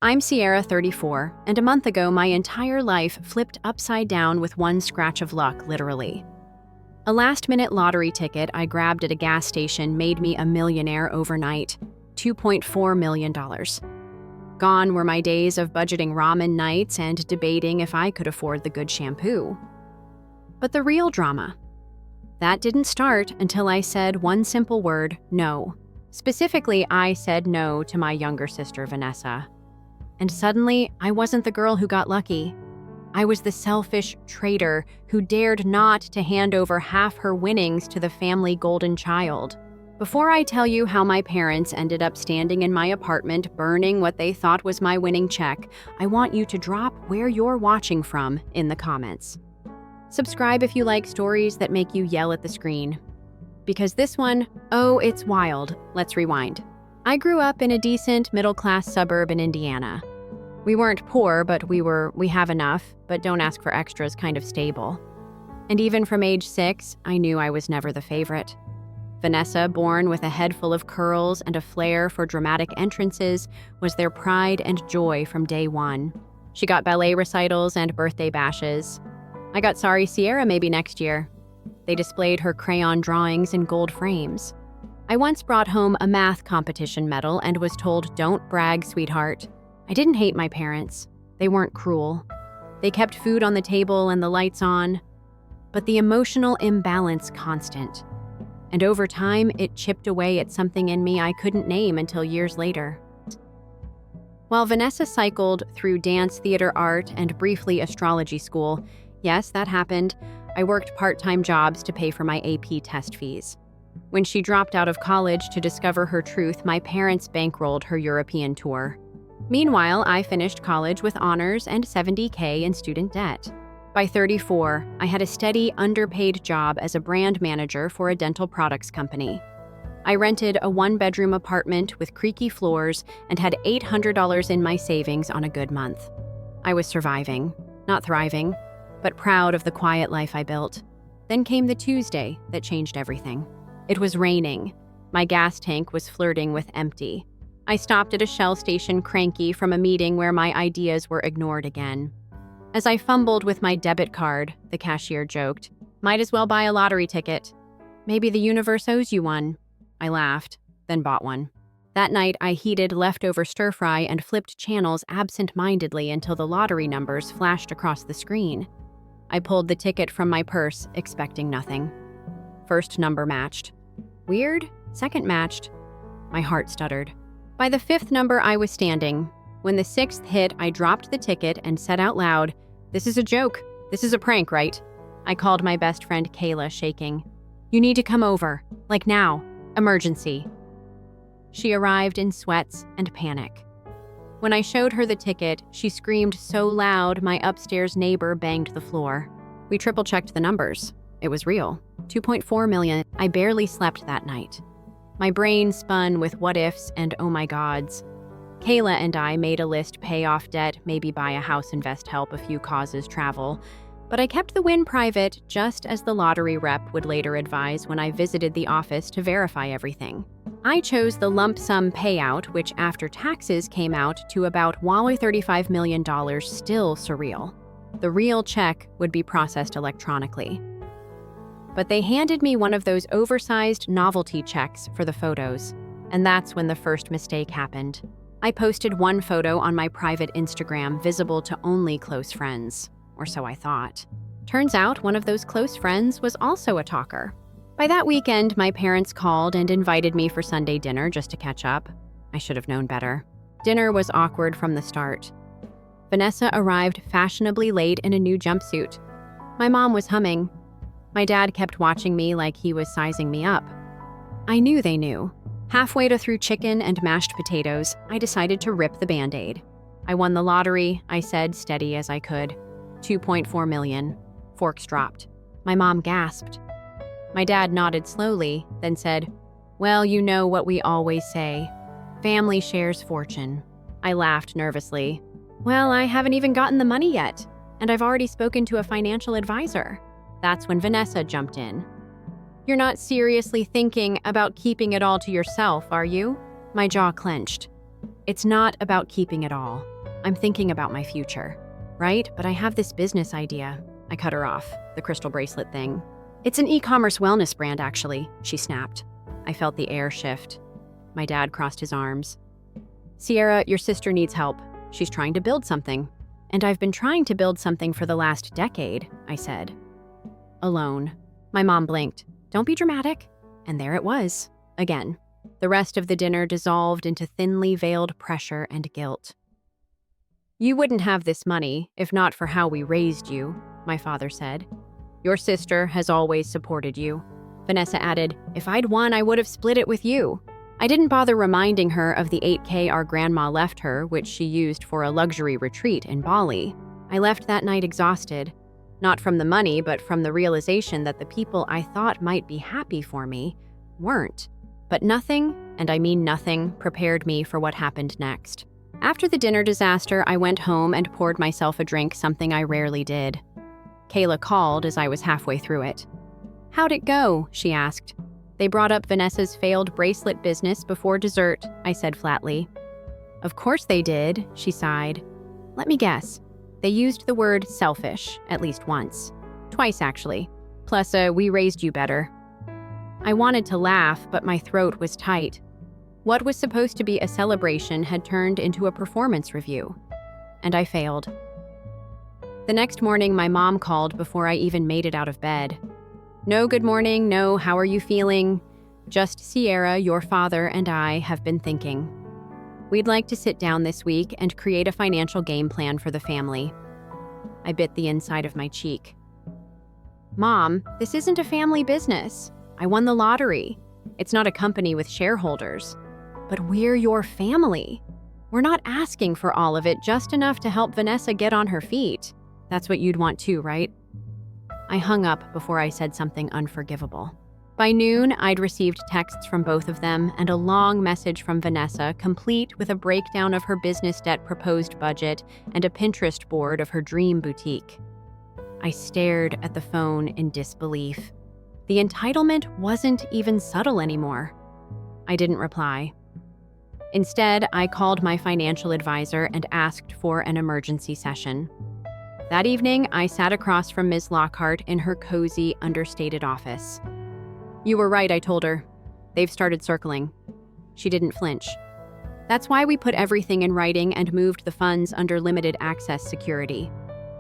I'm Sierra, 34, and a month ago my entire life flipped upside down with one scratch of luck, literally. A last-minute lottery ticket I grabbed at a gas station made me a millionaire overnight, $2.4 million. Gone were my days of budgeting ramen nights and debating if I could afford the good shampoo. But the real drama, that didn't start until I said one simple word, no. Specifically, I said no to my younger sister, Vanessa. And suddenly, I wasn't the girl who got lucky. I was the selfish traitor who dared not to hand over half her winnings to the family golden child. Before I tell you how my parents ended up standing in my apartment burning what they thought was my winning check, I want you to drop where you're watching from in the comments. Subscribe if you like stories that make you yell at the screen. Because this one, oh, it's wild. Let's rewind. I grew up in a decent middle-class suburb in Indiana. We weren't poor, but we have enough, but don't ask for extras kind of stable. And even from age 6, I knew I was never the favorite. Vanessa, born with a head full of curls and a flair for dramatic entrances, was their pride and joy from day one. She got ballet recitals and birthday bashes. I got Sorry Sierra maybe next year. They displayed her crayon drawings in gold frames. I once brought home a math competition medal and was told, "Don't brag, sweetheart." I didn't hate my parents. They weren't cruel. They kept food on the table and the lights on. But the emotional imbalance constant. And over time, it chipped away at something in me I couldn't name until years later. While Vanessa cycled through dance, theater, art, and briefly astrology school, yes, that happened, I worked part-time jobs to pay for my AP test fees. When she dropped out of college to discover her truth, my parents bankrolled her European tour. Meanwhile, I finished college with honors and $70K in student debt. By 34, I had a steady, underpaid job as a brand manager for a dental products company. I rented a one-bedroom apartment with creaky floors and had $800 in my savings on a good month. I was surviving, not thriving, but proud of the quiet life I built. Then came the Tuesday that changed everything. It was raining. My gas tank was flirting with empty. I stopped at a Shell station cranky from a meeting where my ideas were ignored again. As I fumbled with my debit card, the cashier joked, "Might as well buy a lottery ticket. Maybe the universe owes you one." I laughed, then bought one. That night, I heated leftover stir-fry and flipped channels absent-mindedly until the lottery numbers flashed across the screen. I pulled the ticket from my purse, expecting nothing. First number matched. Weird. Second matched. My heart stuttered. By the 5th number, I was standing. When the 6th hit, I dropped the ticket and said out loud, "This is a joke. This is a prank, right?" I called my best friend Kayla, shaking. "You need to come over. Like now. Emergency." She arrived in sweats and panic. When I showed her the ticket, she screamed so loud my upstairs neighbor banged the floor. We triple-checked the numbers. It was real. 2.4 million. I barely slept that night. My brain spun with what-ifs and oh my gods. Kayla and I made a list: pay off debt, maybe buy a house, invest, help a few causes, travel. But I kept the win private, just as the lottery rep would later advise when I visited the office to verify everything. I chose the lump sum payout, which after taxes came out to about $35 million, still surreal. The real check would be processed electronically. But they handed me one of those oversized novelty checks for the photos, and that's when the first mistake happened. I posted one photo on my private Instagram, visible to only close friends, or so I thought. Turns out one of those close friends was also a talker. By that weekend, my parents called and invited me for Sunday dinner just to catch up. I should have known better. Dinner was awkward from the start. Vanessa arrived fashionably late in a new jumpsuit. My mom was humming. My dad kept watching me like he was sizing me up. I knew they knew. Halfway through chicken and mashed potatoes, I decided to rip the Band-Aid. "I won the lottery," I said, steady as I could. 2.4 million. Forks dropped. My mom gasped. My dad nodded slowly, then said, "Well, you know what we always say. Family shares fortune." I laughed nervously. "Well, I haven't even gotten the money yet, and I've already spoken to a financial advisor." That's when Vanessa jumped in. "You're not seriously thinking about keeping it all to yourself, are you?" My jaw clenched. It's not about keeping it all. I'm thinking about my future. Right? But I have this business idea. I cut her off, the crystal bracelet thing. It's an e-commerce wellness brand, actually, she snapped. I felt the air shift. My dad crossed his arms. Sierra, your sister needs help. She's trying to build something. And I've been trying to build something for the last decade, I said. Alone. My mom blinked. Don't be dramatic. And there it was, again. The rest of the dinner dissolved into thinly veiled pressure and guilt. You wouldn't have this money if not for how we raised you, my father said. Your sister has always supported you. Vanessa added, if I'd won, I would have split it with you. I didn't bother reminding her of the $8,000 our grandma left her, which she used for a luxury retreat in Bali. I left that night exhausted, not from the money, but from the realization that the people I thought might be happy for me weren't. But nothing, and I mean nothing, prepared me for what happened next. After the dinner disaster, I went home and poured myself a drink, something I rarely did. Kayla called as I was halfway through it. How'd it go? She asked. They brought up Vanessa's failed bracelet business before dessert, I said flatly. Of course they did, she sighed. Let me guess. They used the word selfish at least once. Twice, actually. Plus, we raised you better. I wanted to laugh, but my throat was tight. What was supposed to be a celebration had turned into a performance review, and I failed. The next morning, my mom called before I even made it out of bed. No good morning, no how are you feeling? Just Sierra, your father, and I have been thinking. We'd like to sit down this week and create a financial game plan for the family. I bit the inside of my cheek. Mom, this isn't a family business. I won the lottery. It's not a company with shareholders. But we're your family. We're not asking for all of it, just enough to help Vanessa get on her feet. That's what you'd want too, right? I hung up before I said something unforgivable. By noon, I'd received texts from both of them and a long message from Vanessa, complete with a breakdown of her business debt proposed budget and a Pinterest board of her dream boutique. I stared at the phone in disbelief. The entitlement wasn't even subtle anymore. I didn't reply. Instead, I called my financial advisor and asked for an emergency session. That evening, I sat across from Ms. Lockhart in her cozy, understated office. You were right, I told her. They've started circling. She didn't flinch. That's why we put everything in writing and moved the funds under limited access security.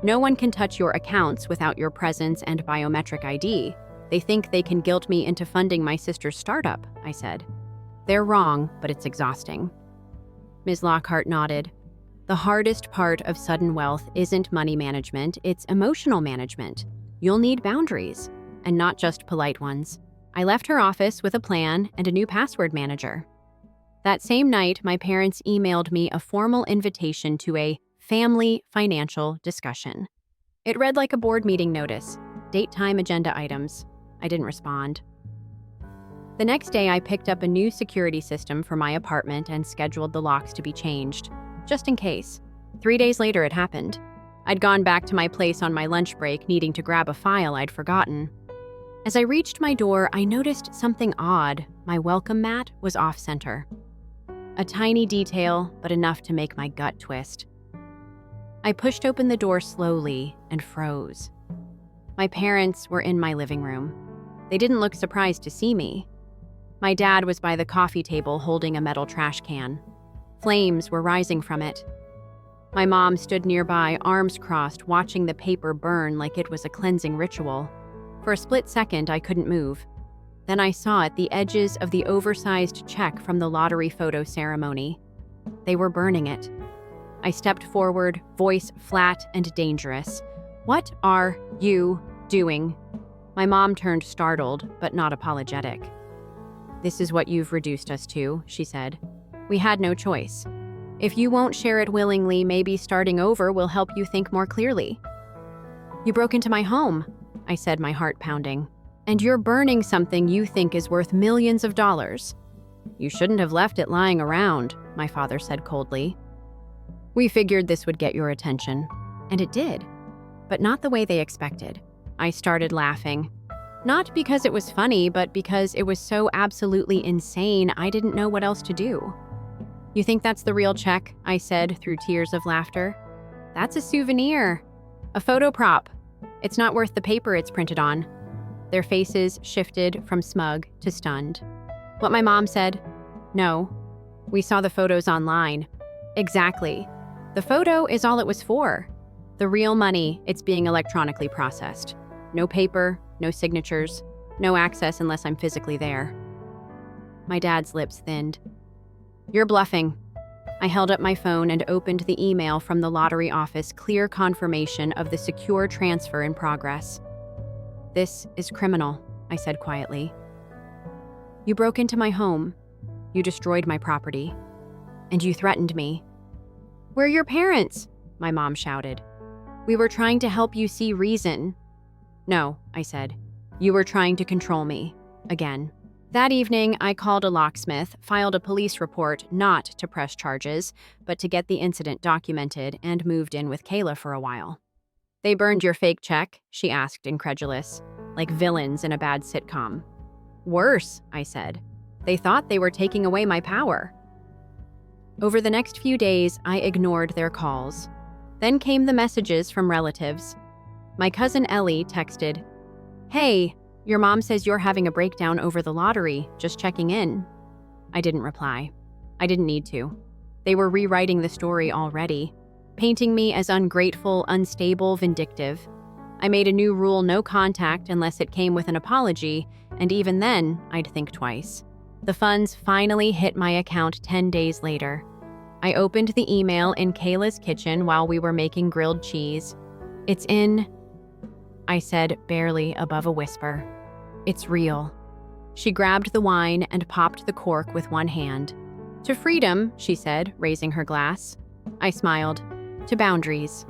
No one can touch your accounts without your presence and biometric ID. They think they can guilt me into funding my sister's startup, I said. They're wrong, but it's exhausting. Ms. Lockhart nodded. The hardest part of sudden wealth isn't money management, it's emotional management. You'll need boundaries, and not just polite ones. I left her office with a plan and a new password manager. That same night, my parents emailed me a formal invitation to a family financial discussion. It read like a board meeting notice, date, time, agenda items. I didn't respond. The next day, I picked up a new security system for my apartment and scheduled the locks to be changed, just in case. 3 days later, it happened. I'd gone back to my place on my lunch break, needing to grab a file I'd forgotten. As I reached my door, I noticed something odd. My welcome mat was off-center. A tiny detail, but enough to make my gut twist. I pushed open the door slowly and froze. My parents were in my living room. They didn't look surprised to see me. My dad was by the coffee table holding a metal trash can. Flames were rising from it. My mom stood nearby, arms crossed, watching the paper burn like it was a cleansing ritual. For a split second, I couldn't move. Then I saw at the edges of the oversized check from the lottery photo ceremony. They were burning it. I stepped forward, voice flat and dangerous. What are you doing? My mom turned startled, but not apologetic. This is what you've reduced us to, she said. We had no choice. If you won't share it willingly, maybe starting over will help you think more clearly. You broke into my home, I said, my heart pounding. And you're burning something you think is worth millions of dollars. You shouldn't have left it lying around, my father said coldly. We figured this would get your attention. And it did. But not the way they expected. I started laughing. Not because it was funny, but because it was so absolutely insane I didn't know what else to do. "You think that's the real check?" I said through tears of laughter. "That's a souvenir. A photo prop. It's not worth the paper it's printed on." Their faces shifted from smug to stunned. What my mom said? "No. We saw the photos online." "Exactly. The photo is all it was for. The real money, it's being electronically processed. No paper, no signatures, no access unless I'm physically there." My dad's lips thinned. "You're bluffing." I held up my phone and opened the email from the lottery office, clear confirmation of the secure transfer in progress. "This is criminal," I said quietly. "You broke into my home. You destroyed my property. And you threatened me." "We're your parents," my mom shouted. "We were trying to help you see reason." "No," I said. "You were trying to control me. Again." That evening, I called a locksmith, filed a police report not to press charges, but to get the incident documented, and moved in with Kayla for a while. "They burned your fake check?" she asked, incredulous, like villains in a bad sitcom. "Worse," I said. "They thought they were taking away my power." Over the next few days, I ignored their calls. Then came the messages from relatives. My cousin Ellie texted, "Hey, your mom says you're having a breakdown over the lottery, just checking in." I didn't reply. I didn't need to. They were rewriting the story already, painting me as ungrateful, unstable, vindictive. I made a new rule: no contact unless it came with an apology, and even then, I'd think twice. The funds finally hit my account 10 days later. I opened the email in Kayla's kitchen while we were making grilled cheese. "It's in," I said, barely above a whisper. "It's real." She grabbed the wine and popped the cork with one hand. "To freedom," she said, raising her glass. I smiled. "To boundaries."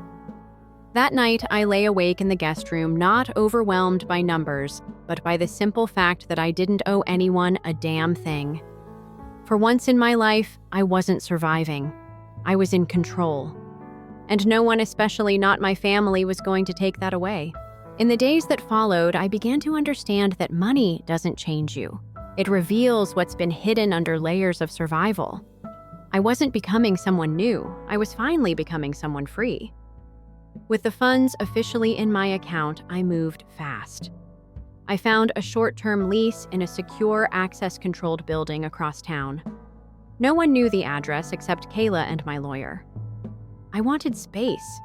That night, I lay awake in the guest room, not overwhelmed by numbers, but by the simple fact that I didn't owe anyone a damn thing. For once in my life, I wasn't surviving. I was in control. And no one, especially not my family, was going to take that away. In the days that followed, I began to understand that money doesn't change you. It reveals what's been hidden under layers of survival. I wasn't becoming someone new. I was finally becoming someone free. With the funds officially in my account, I moved fast. I found a short-term lease in a secure, access-controlled building across town. No one knew the address except Kayla and my lawyer. I wanted space.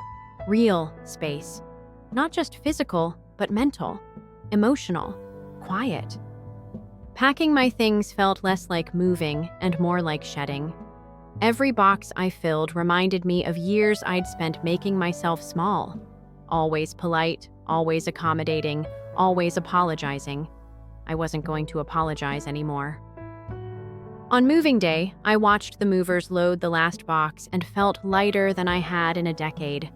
Real space. Not just physical, but mental, emotional, quiet. Packing my things felt less like moving and more like shedding. Every box I filled reminded me of years I'd spent making myself small. Always polite, always accommodating, always apologizing. I wasn't going to apologize anymore. On moving day, I watched the movers load the last box and felt lighter than I had in a decade.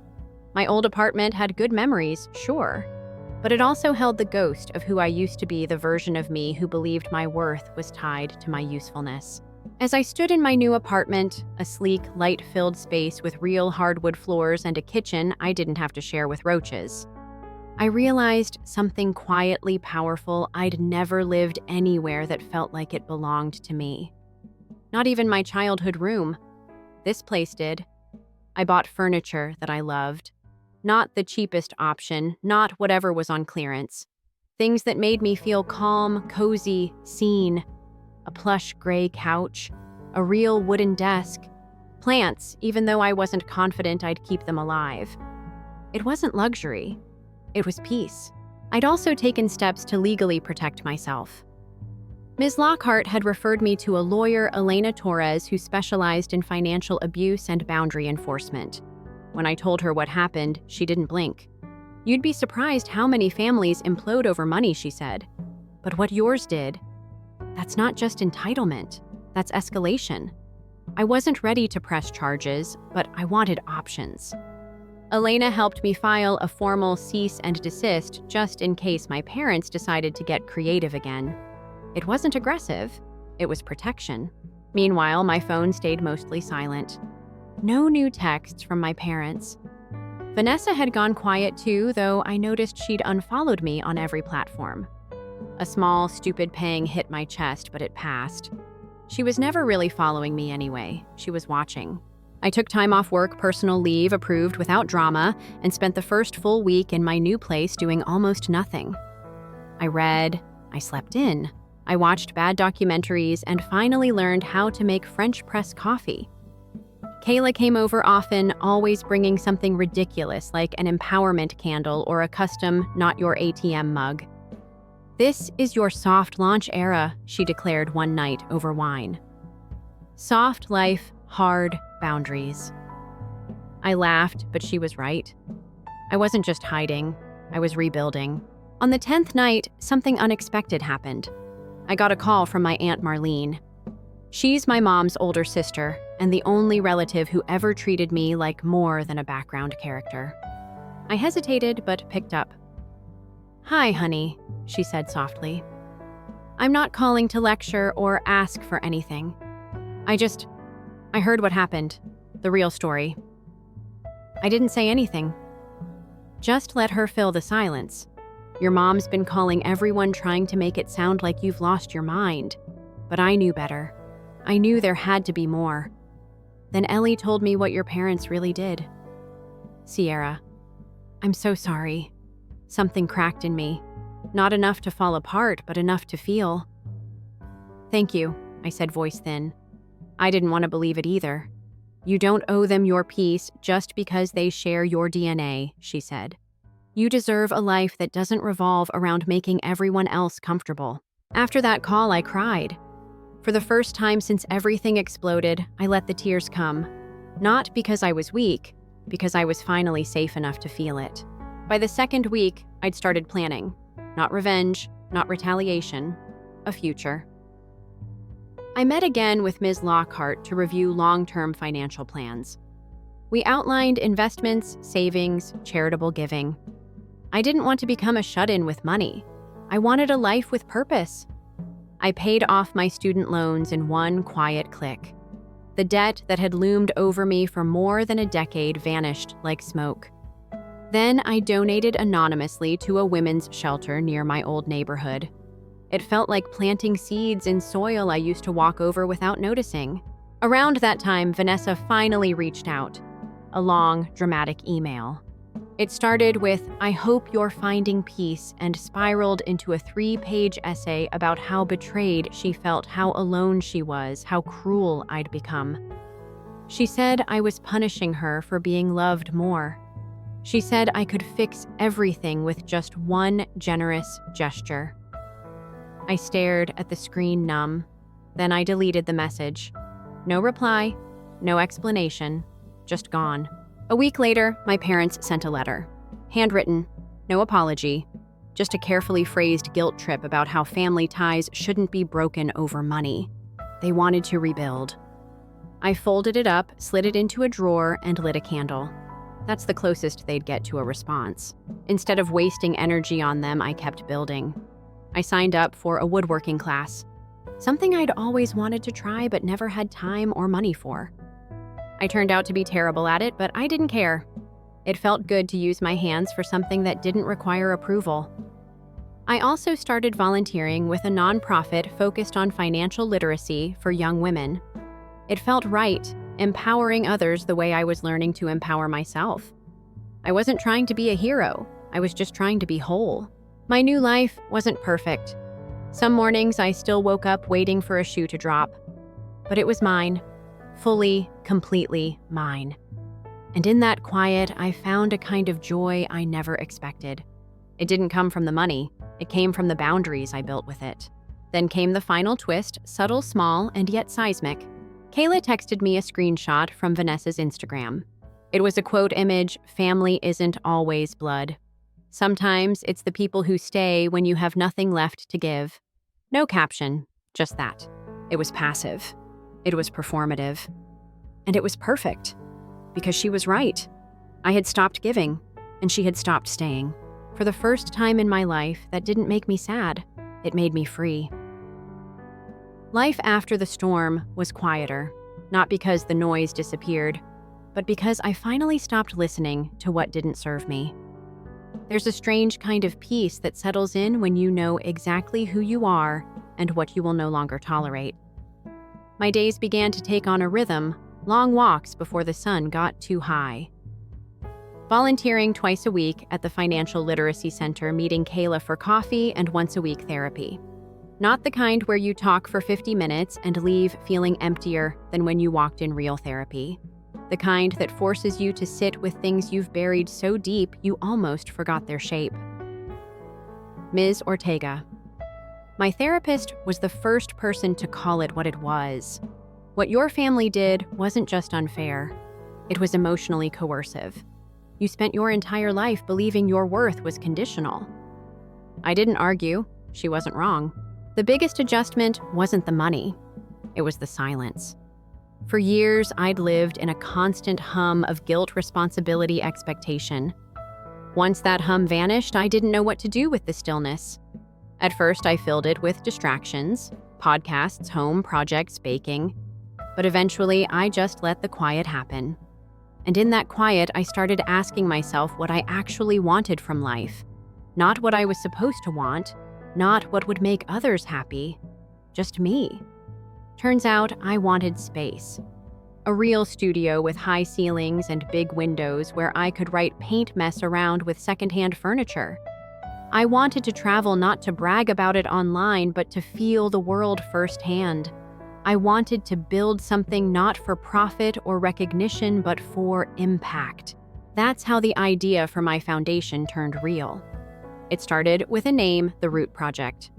My old apartment had good memories, sure, but it also held the ghost of who I used to be, the version of me who believed my worth was tied to my usefulness. As I stood in my new apartment, a sleek, light-filled space with real hardwood floors and a kitchen I didn't have to share with roaches, I realized something quietly powerful. I'd never lived anywhere that felt like it belonged to me. Not even my childhood room. This place did. I bought furniture that I loved. Not the cheapest option, not whatever was on clearance. Things that made me feel calm, cozy, seen. A plush gray couch, a real wooden desk, plants, even though I wasn't confident I'd keep them alive. It wasn't luxury. It was peace. I'd also taken steps to legally protect myself. Ms. Lockhart had referred me to a lawyer, Elena Torres, who specialized in financial abuse and boundary enforcement. When I told her what happened, she didn't blink. "You'd be surprised how many families implode over money," she said. "But what yours did, that's not just entitlement, that's escalation." I wasn't ready to press charges, but I wanted options. Elena helped me file a formal cease and desist just in case my parents decided to get creative again. It wasn't aggressive, it was protection. Meanwhile, my phone stayed mostly silent. No new texts from my parents. Vanessa had gone quiet too, though I noticed she'd unfollowed me on every platform. A small, stupid pang hit my chest, but it passed. She was never really following me anyway. She was watching. I took time off work, personal leave approved without drama, and spent the first full week in my new place doing almost nothing. I read, I slept in, I watched bad documentaries, and finally learned how to make French press coffee. Kayla came over often, always bringing something ridiculous like an empowerment candle or a custom not your ATM mug. "This is your soft launch era," she declared one night over wine. Soft life, hard boundaries. I laughed, but she was right. I wasn't just hiding, I was rebuilding. On the 10th night, something unexpected happened. I got a call from my Aunt Marlene. She's my mom's older sister and the only relative who ever treated me like more than a background character. I hesitated, but picked up. "Hi, honey," she said softly. "I'm not calling to lecture or ask for anything. I heard what happened, the real story." I didn't say anything. Just let her fill the silence. "Your mom's been calling everyone trying to make it sound like you've lost your mind. But I knew better. I knew there had to be more. Then Ellie told me what your parents really did." "Sierra, I'm so sorry." Something cracked in me. Not enough to fall apart, but enough to feel. "Thank you," I said, voice thin. I didn't want to believe it either. "You don't owe them your peace just because they share your DNA," she said. "You deserve a life that doesn't revolve around making everyone else comfortable." After that call, I cried. For the first time since everything exploded, I let the tears come. Not because I was weak, because I was finally safe enough to feel it. By the second week, I'd started planning. Not revenge, not retaliation, a future. I met again with Ms. Lockhart to review long-term financial plans. We outlined investments, savings, charitable giving. I didn't want to become a shut-in with money. I wanted a life with purpose. I paid off my student loans in one quiet click. The debt that had loomed over me for more than a decade vanished like smoke. Then I donated anonymously to a women's shelter near my old neighborhood. It felt like planting seeds in soil I used to walk over without noticing. Around that time, Vanessa finally reached out. A long, dramatic email. It started with, "I hope you're finding peace," and spiraled into a 3-page essay about how betrayed she felt, how alone she was, how cruel I'd become. She said I was punishing her for being loved more. She said I could fix everything with just one generous gesture. I stared at the screen numb. Then I deleted the message. No reply, no explanation, just gone. A week later, my parents sent a letter. Handwritten, no apology, just a carefully phrased guilt trip about how family ties shouldn't be broken over money. They wanted to rebuild. I folded it up, slid it into a drawer, and lit a candle. That's the closest they'd get to a response. Instead of wasting energy on them, I kept building. I signed up for a woodworking class, something I'd always wanted to try but never had time or money for. I turned out to be terrible at it, but I didn't care. It felt good to use my hands for something that didn't require approval. I also started volunteering with a nonprofit focused on financial literacy for young women. It felt right, empowering others the way I was learning to empower myself. I wasn't trying to be a hero, I was just trying to be whole. My new life wasn't perfect. Some mornings I still woke up waiting for a shoe to drop. But it was mine. Fully, completely mine. And in that quiet, I found a kind of joy I never expected. It didn't come from the money. It came from the boundaries I built with it. Then came the final twist, subtle, small, and yet seismic. Kayla texted me a screenshot from Vanessa's Instagram. It was a quote image, "Family isn't always blood. Sometimes it's the people who stay when you have nothing left to give." No caption, just that. It was passive. It was performative. And it was perfect. Because she was right. I had stopped giving, and she had stopped staying. For the first time in my life, that didn't make me sad. It made me free. Life after the storm was quieter, not because the noise disappeared, but because I finally stopped listening to what didn't serve me. There's a strange kind of peace that settles in when you know exactly who you are and what you will no longer tolerate. My days began to take on a rhythm, long walks before the sun got too high. Volunteering twice a week at the Financial Literacy Center, meeting Kayla for coffee and once-a-week therapy. Not the kind where you talk for 50 minutes and leave feeling emptier than when you walked in. Real therapy. The kind that forces you to sit with things you've buried so deep you almost forgot their shape. Ms. Ortega. My therapist was the first person to call it what it was. What your family did wasn't just unfair. It was emotionally coercive. You spent your entire life believing your worth was conditional. I didn't argue. She wasn't wrong. The biggest adjustment wasn't the money. It was the silence. For years, I'd lived in a constant hum of guilt, responsibility, expectation. Once that hum vanished, I didn't know what to do with the stillness. At first, I filled it with distractions, podcasts, home projects, baking. But eventually, I just let the quiet happen. And in that quiet, I started asking myself what I actually wanted from life. Not what I was supposed to want, not what would make others happy, just me. Turns out I wanted space. A real studio with high ceilings and big windows where I could write paint mess around with secondhand furniture. I wanted to travel not to brag about it online, but to feel the world firsthand. I wanted to build something not for profit or recognition, but for impact. That's how the idea for my foundation turned real. It started with a name, The Root Project.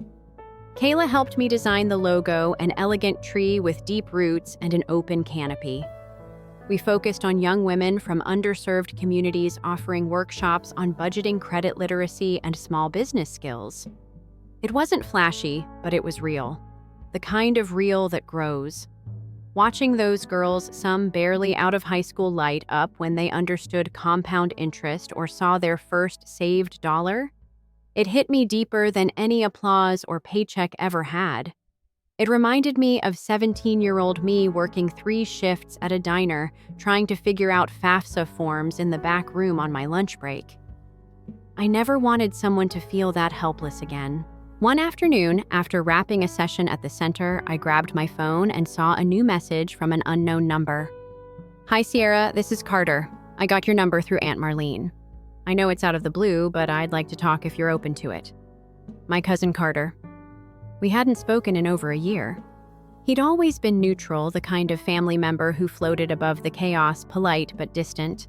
Kayla helped me design the logo, an elegant tree with deep roots and an open canopy. We focused on young women from underserved communities, offering workshops on budgeting, credit literacy, and small business skills. It wasn't flashy, but it was real. The kind of real that grows. Watching those girls, some barely out of high school, light up when they understood compound interest or saw their first saved dollar, it hit me deeper than any applause or paycheck ever had. It reminded me of 17-year-old me working 3 shifts at a diner, trying to figure out FAFSA forms in the back room on my lunch break. I never wanted someone to feel that helpless again. One afternoon, after wrapping a session at the center, I grabbed my phone and saw a new message from an unknown number. "Hi, Sierra, this is Carter. I got your number through Aunt Marlene. I know it's out of the blue, but I'd like to talk if you're open to it. My cousin Carter." We hadn't spoken in over a year. He'd always been neutral, the kind of family member who floated above the chaos, polite but distant.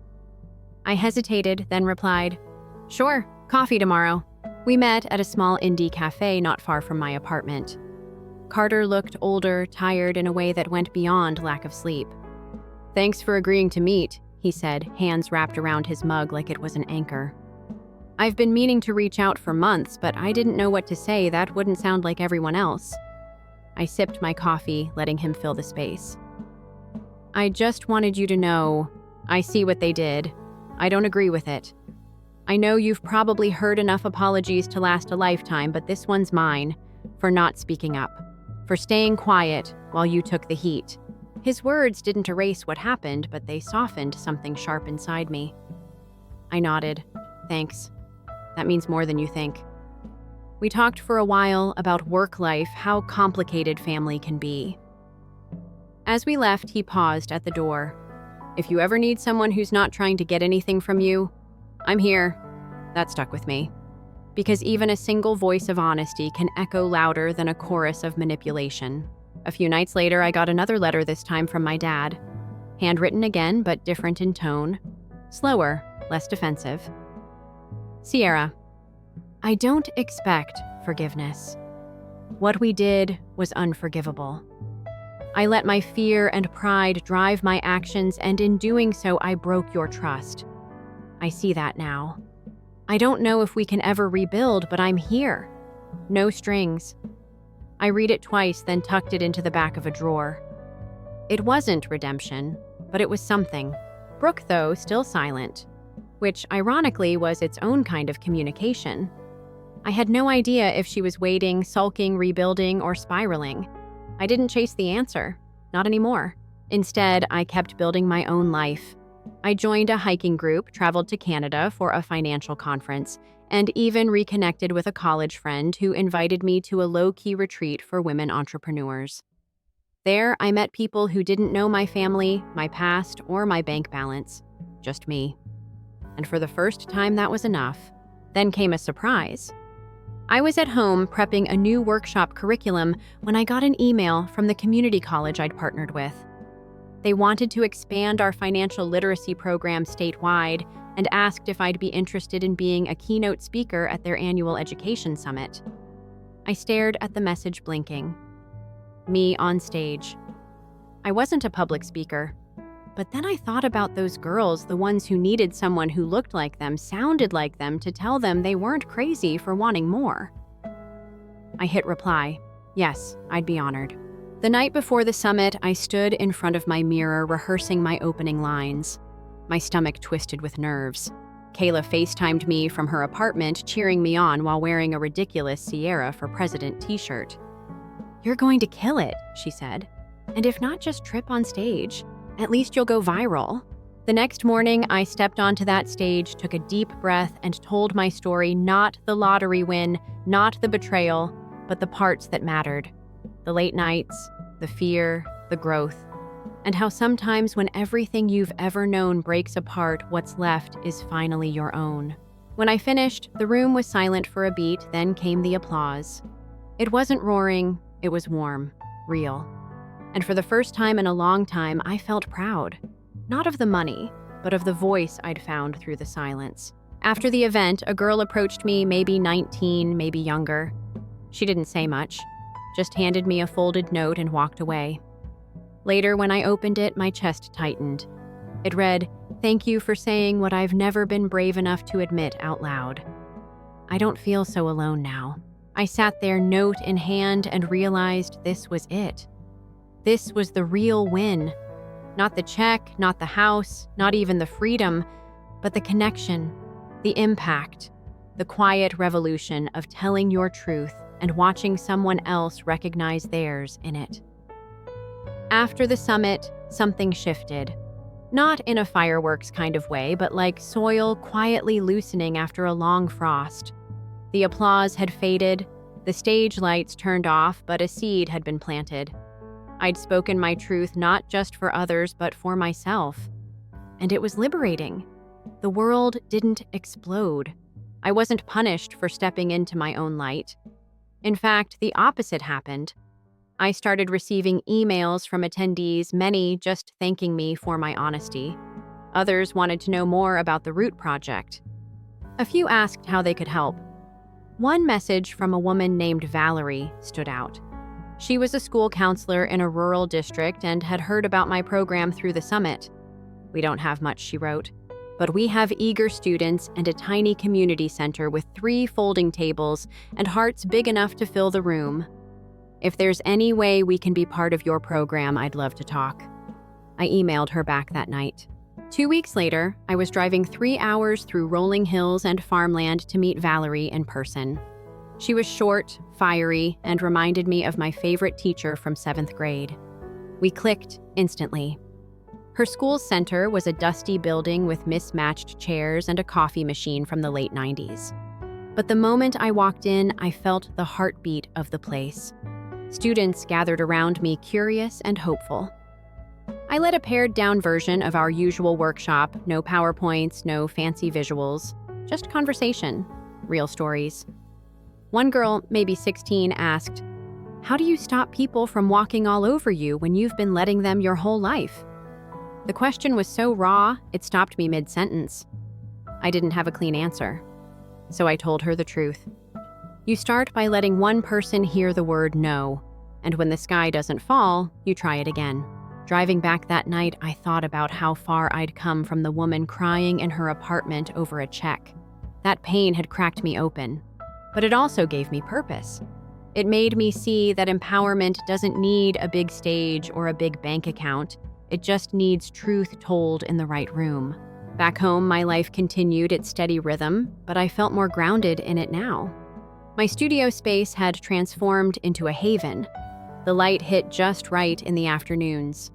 I hesitated, then replied, "Sure, coffee tomorrow." We met at a small indie cafe not far from my apartment. Carter looked older, tired in a way that went beyond lack of sleep. "Thanks for agreeing to meet," he said, hands wrapped around his mug like it was an anchor. "I've been meaning to reach out for months, but I didn't know what to say that wouldn't sound like everyone else." I sipped my coffee, letting him fill the space. "I just wanted you to know, I see what they did. I don't agree with it. I know you've probably heard enough apologies to last a lifetime, but this one's mine, for not speaking up, for staying quiet while you took the heat." His words didn't erase what happened, but they softened something sharp inside me. I nodded. "Thanks. That means more than you think." We talked for a while about work life, how complicated family can be. As we left, he paused at the door. "If you ever need someone who's not trying to get anything from you, I'm here." That stuck with me. Because even a single voice of honesty can echo louder than a chorus of manipulation. A few nights later, I got another letter, this time from my dad. Handwritten again, but different in tone. Slower, less defensive. "Sierra, I don't expect forgiveness. What we did was unforgivable. I let my fear and pride drive my actions, and in doing so, I broke your trust. I see that now. I don't know if we can ever rebuild, but I'm here. No strings." I read it twice, then tucked it into the back of a drawer. It wasn't redemption, but it was something. Brooke, though, still silent, which ironically was its own kind of communication. I had no idea if she was waiting, sulking, rebuilding, or spiraling. I didn't chase the answer. Not anymore. Instead, I kept building my own life. I joined a hiking group, traveled to Canada for a financial conference, and even reconnected with a college friend who invited me to a low-key retreat for women entrepreneurs. There, I met people who didn't know my family, my past, or my bank balance. Just me. And for the first time, that was enough. Then came a surprise. I was at home prepping a new workshop curriculum when I got an email from the community college I'd partnered with. They wanted to expand our financial literacy program statewide and asked if I'd be interested in being a keynote speaker at their annual education summit. I stared at the message blinking. Me on stage. I wasn't a public speaker, but then I thought about those girls, the ones who needed someone who looked like them, sounded like them, to tell them they weren't crazy for wanting more. I hit reply. Yes, I'd be honored. The night before the summit, I stood in front of my mirror rehearsing my opening lines. My stomach twisted with nerves. Kayla FaceTimed me from her apartment, cheering me on while wearing a ridiculous Sierra for President t-shirt. "You're going to kill it," she said. "And if not just trip on stage, at least you'll go viral." The next morning, I stepped onto that stage, took a deep breath, and told my story, not the lottery win, not the betrayal, but the parts that mattered. The late nights, the fear, the growth, and how sometimes when everything you've ever known breaks apart, what's left is finally your own. When I finished, the room was silent for a beat, then came the applause. It wasn't roaring, it was warm, real. And for the first time in a long time, I felt proud. Not of the money, but of the voice I'd found through the silence. After the event, a girl approached me, maybe 19, maybe younger. She didn't say much, just handed me a folded note and walked away. Later, when I opened it, my chest tightened. It read, "Thank you for saying what I've never been brave enough to admit out loud." I don't feel so alone now. I sat there, note in hand, and realized this was it. This was the real win. Not the check, not the house, not even the freedom, but the connection, the impact, the quiet revolution of telling your truth and watching someone else recognize theirs in it. After the summit, something shifted. Not in a fireworks kind of way, but like soil quietly loosening after a long frost. The applause had faded, the stage lights turned off, but a seed had been planted. I'd spoken my truth not just for others, but for myself. And it was liberating. The world didn't explode. I wasn't punished for stepping into my own light. In fact, the opposite happened. I started receiving emails from attendees, many just thanking me for my honesty. Others wanted to know more about the Root Project. A few asked how they could help. One message from a woman named Valerie stood out. She was a school counselor in a rural district and had heard about my program through the summit. "We don't have much," she wrote, "but we have eager students and a tiny community center with 3 folding tables and hearts big enough to fill the room. If there's any way we can be part of your program, I'd love to talk." I emailed her back that night. 2 weeks later, I was driving 3 hours through rolling hills and farmland to meet Valerie in person. She was short, fiery, and reminded me of my favorite teacher from 7th grade. We clicked instantly. Her school's center was a dusty building with mismatched chairs and a coffee machine from the late 90s. But the moment I walked in, I felt the heartbeat of the place. Students gathered around me, curious and hopeful. I led a pared-down version of our usual workshop, no PowerPoints, no fancy visuals, just conversation, real stories. One girl, maybe 16, asked, "How do you stop people from walking all over you when you've been letting them your whole life?" The question was so raw, it stopped me mid-sentence. I didn't have a clean answer, so I told her the truth. You start by letting one person hear the word no, and when the sky doesn't fall, you try it again. Driving back that night, I thought about how far I'd come from the woman crying in her apartment over a check. That pain had cracked me open, but it also gave me purpose. It made me see that empowerment doesn't need a big stage or a big bank account. It just needs truth told in the right room. Back home, my life continued its steady rhythm, but I felt more grounded in it now. My studio space had transformed into a haven. The light hit just right in the afternoons.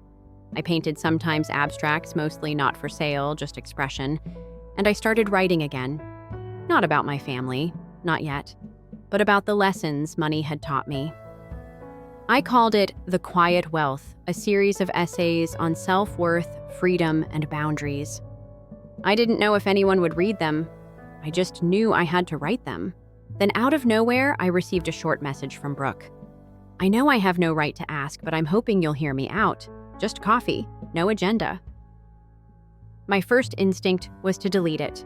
I painted sometimes abstracts, mostly not for sale, just expression, and I started writing again. Not about my family, not yet, but about the lessons money had taught me. I called it The Quiet Wealth, a series of essays on self-worth, freedom, and boundaries. I didn't know if anyone would read them. I just knew I had to write them. Then out of nowhere, I received a short message from Brooke. I know I have no right to ask, but I'm hoping you'll hear me out. Just coffee, no agenda. My first instinct was to delete it.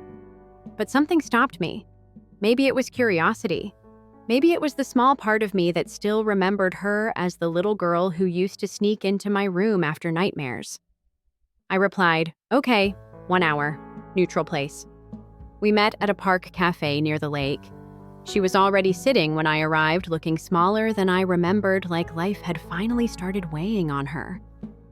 But something stopped me. Maybe it was curiosity. Maybe it was the small part of me that still remembered her as the little girl who used to sneak into my room after nightmares. I replied, "Okay, 1 hour, neutral place." We met at a park cafe near the lake. She was already sitting when I arrived, looking smaller than I remembered, like life had finally started weighing on her.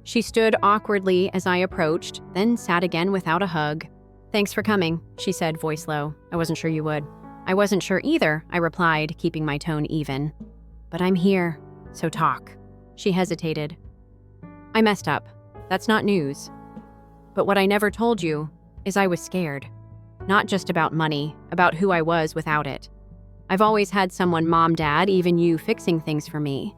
She stood awkwardly as I approached, then sat again without a hug. "Thanks for coming," she said, voice low. "I wasn't sure you would." "I wasn't sure either," I replied, keeping my tone even. "But I'm here, so talk." She hesitated. "I messed up. That's not news. But what I never told you is I was scared. Not just about money, about who I was without it. I've always had someone, mom, dad, even you, fixing things for me.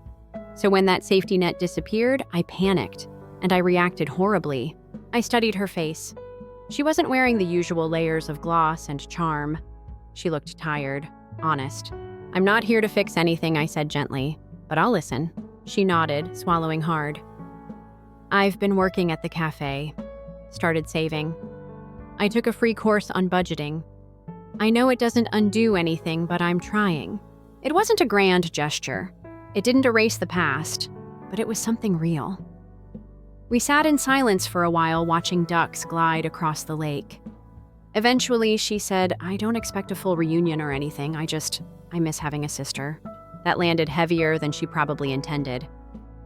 So when that safety net disappeared, I panicked, and I reacted horribly." I studied her face. She wasn't wearing the usual layers of gloss and charm. She looked tired, honest. "I'm not here to fix anything," I said gently, "but I'll listen." She nodded, swallowing hard. "I've been working at the cafe. Started saving. I took a free course on budgeting. I know it doesn't undo anything, but I'm trying." It wasn't a grand gesture. It didn't erase the past, but it was something real. We sat in silence for a while, watching ducks glide across the lake. Eventually, she said, "I don't expect a full reunion or anything. I miss having a sister." That landed heavier than she probably intended.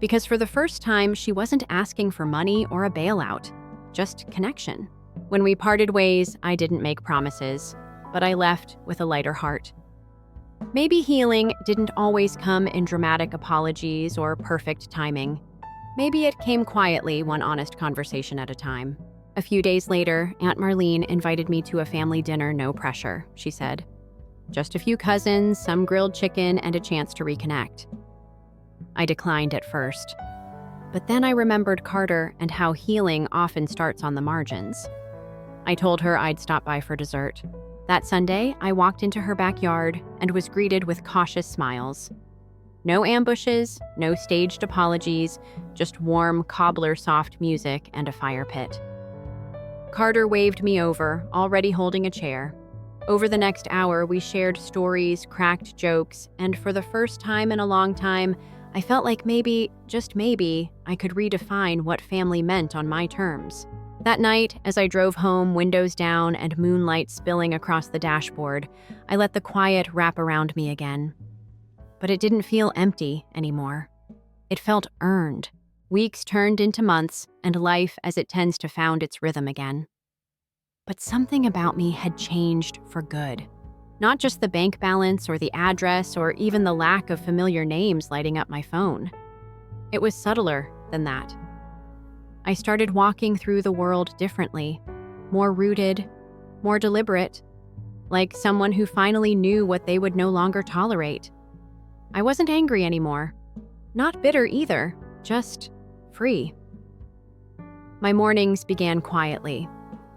Because for the first time, she wasn't asking for money or a bailout, just connection. When we parted ways, I didn't make promises, but I left with a lighter heart. Maybe healing didn't always come in dramatic apologies or perfect timing. Maybe it came quietly, one honest conversation at a time. A few days later, Aunt Marlene invited me to a family dinner, no pressure, she said. Just a few cousins, some grilled chicken, and a chance to reconnect. I declined at first. But then I remembered Carter and how healing often starts on the margins. I told her I'd stop by for dessert. That Sunday, I walked into her backyard and was greeted with cautious smiles. No ambushes, no staged apologies, just warm, cobbler-soft music and a fire pit. Carter waved me over, already holding a chair. Over the next hour, we shared stories, cracked jokes, and for the first time in a long time, I felt like maybe, just maybe, I could redefine what family meant on my terms. That night, as I drove home, windows down and moonlight spilling across the dashboard, I let the quiet wrap around me again. But it didn't feel empty anymore. It felt earned. Weeks turned into months, and life as it tends to found its rhythm again. But something about me had changed for good. Not just the bank balance or the address or even the lack of familiar names lighting up my phone. It was subtler than that. I started walking through the world differently, more rooted, more deliberate, like someone who finally knew what they would no longer tolerate. I wasn't angry anymore. Not bitter either, just free. My mornings began quietly.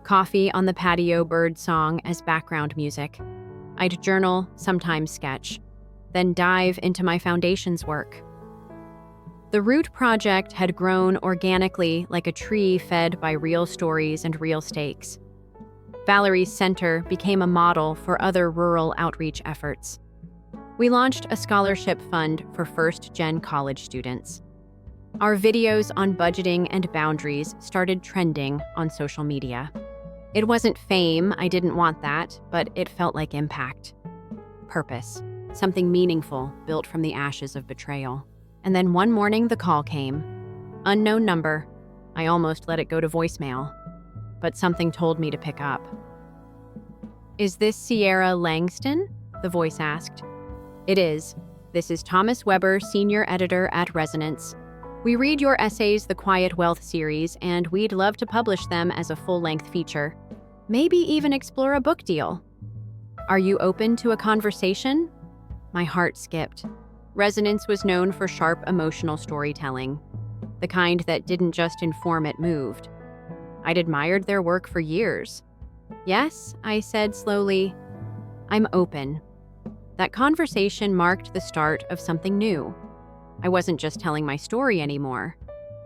Coffee on the patio, bird song as background music. I'd journal, sometimes sketch, then dive into my foundation's work. The Root Project had grown organically like a tree fed by real stories and real stakes. Valerie's Center became a model for other rural outreach efforts. We launched a scholarship fund for first-gen college students. Our videos on budgeting and boundaries started trending on social media. It wasn't fame, I didn't want that, but it felt like impact. Purpose, something meaningful built from the ashes of betrayal. And then one morning the call came. Unknown number. I almost let it go to voicemail, but something told me to pick up. "Is this Sierra Langston?" the voice asked. "It is. This is Thomas Weber, senior editor at Resonance. We read your essays, the Quiet Wealth series, and we'd love to publish them as a full-length feature. Maybe even explore a book deal. Are you open to a conversation?" My heart skipped. Resonance was known for sharp emotional storytelling, the kind that didn't just inform, it moved. I'd admired their work for years. "Yes," I said slowly, "I'm open." That conversation marked the start of something new. I wasn't just telling my story anymore.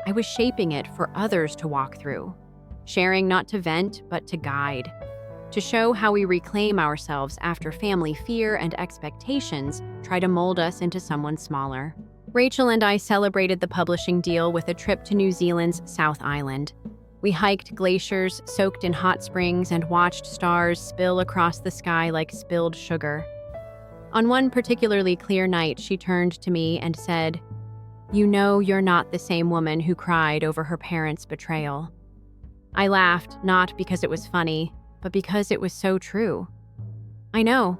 I was shaping it for others to walk through, sharing not to vent, but to guide, to show how we reclaim ourselves after family fear and expectations try to mold us into someone smaller. Rachel and I celebrated the publishing deal with a trip to New Zealand's South Island. We hiked glaciers, soaked in hot springs, and watched stars spill across the sky like spilled sugar. On one particularly clear night, she turned to me and said, "You know you're not the same woman who cried over her parents' betrayal." I laughed, not because it was funny, but because it was so true. I know,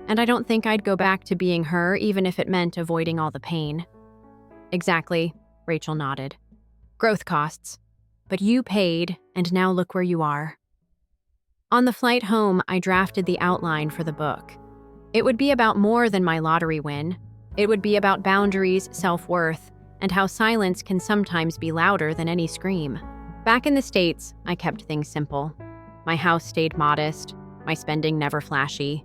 and I don't think I'd go back to being her even if it meant avoiding all the pain. Exactly, Rachel nodded. Growth costs. But you paid, and now look where you are. On the flight home, I drafted the outline for the book. It would be about more than my lottery win. It would be about boundaries, self-worth, and how silence can sometimes be louder than any scream. Back in the States, I kept things simple. My house stayed modest, my spending never flashy.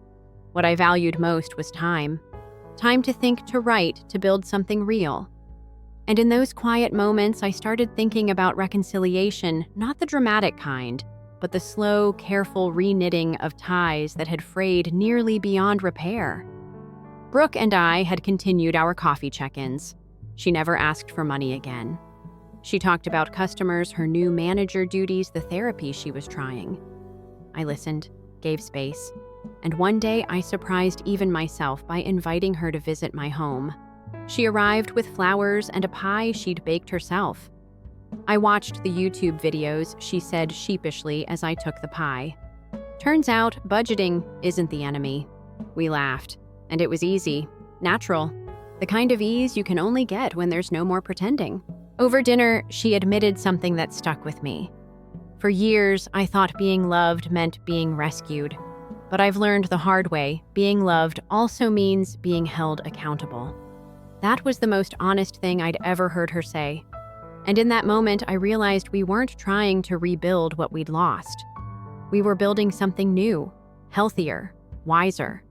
What I valued most was time. Time to think, to write, to build something real. And in those quiet moments, I started thinking about reconciliation, not the dramatic kind, but the slow, careful reknitting of ties that had frayed nearly beyond repair. Brooke and I had continued our coffee check-ins. She never asked for money again. She talked about customers, her new manager duties, the therapy she was trying. I listened, gave space, and one day I surprised even myself by inviting her to visit my home. She arrived with flowers and a pie she'd baked herself. I watched the YouTube videos, she said sheepishly as I took the pie. Turns out, budgeting isn't the enemy. We laughed, and it was easy, natural, the kind of ease you can only get when there's no more pretending. Over dinner, she admitted something that stuck with me. For years, I thought being loved meant being rescued. But I've learned the hard way, being loved also means being held accountable. That was the most honest thing I'd ever heard her say. And in that moment, I realized we weren't trying to rebuild what we'd lost. We were building something new, healthier, wiser.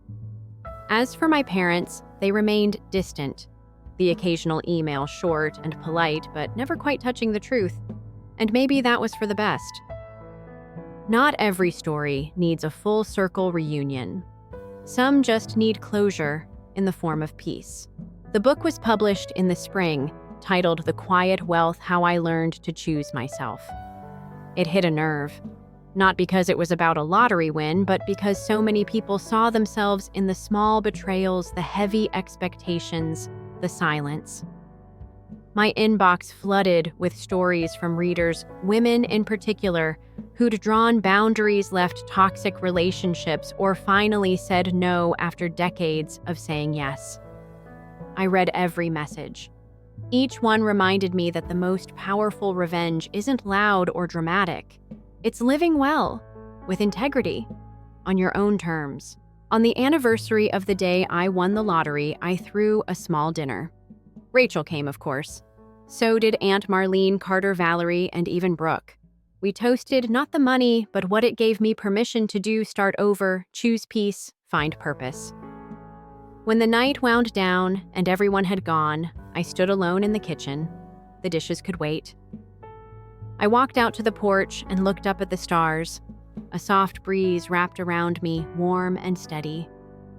As for my parents, they remained distant. The occasional email, short and polite, but never quite touching the truth. And maybe that was for the best. Not every story needs a full circle reunion. Some just need closure in the form of peace. The book was published in the spring, titled The Quiet Wealth: How I Learned to Choose Myself. It hit a nerve, not because it was about a lottery win, but because so many people saw themselves in the small betrayals, the heavy expectations, the silence. My inbox flooded with stories from readers, women in particular, who'd drawn boundaries, left toxic relationships, or finally said no after decades of saying yes. I read every message. Each one reminded me that the most powerful revenge isn't loud or dramatic. It's living well, with integrity, on your own terms. On the anniversary of the day I won the lottery, I threw a small dinner. Rachel came, of course. So did Aunt Marlene, Carter, Valerie, and even Brooke. We toasted not the money, but what it gave me permission to do: start over, choose peace, find purpose. When the night wound down and everyone had gone, I stood alone in the kitchen. The dishes could wait. I walked out to the porch and looked up at the stars. A soft breeze wrapped around me, warm and steady.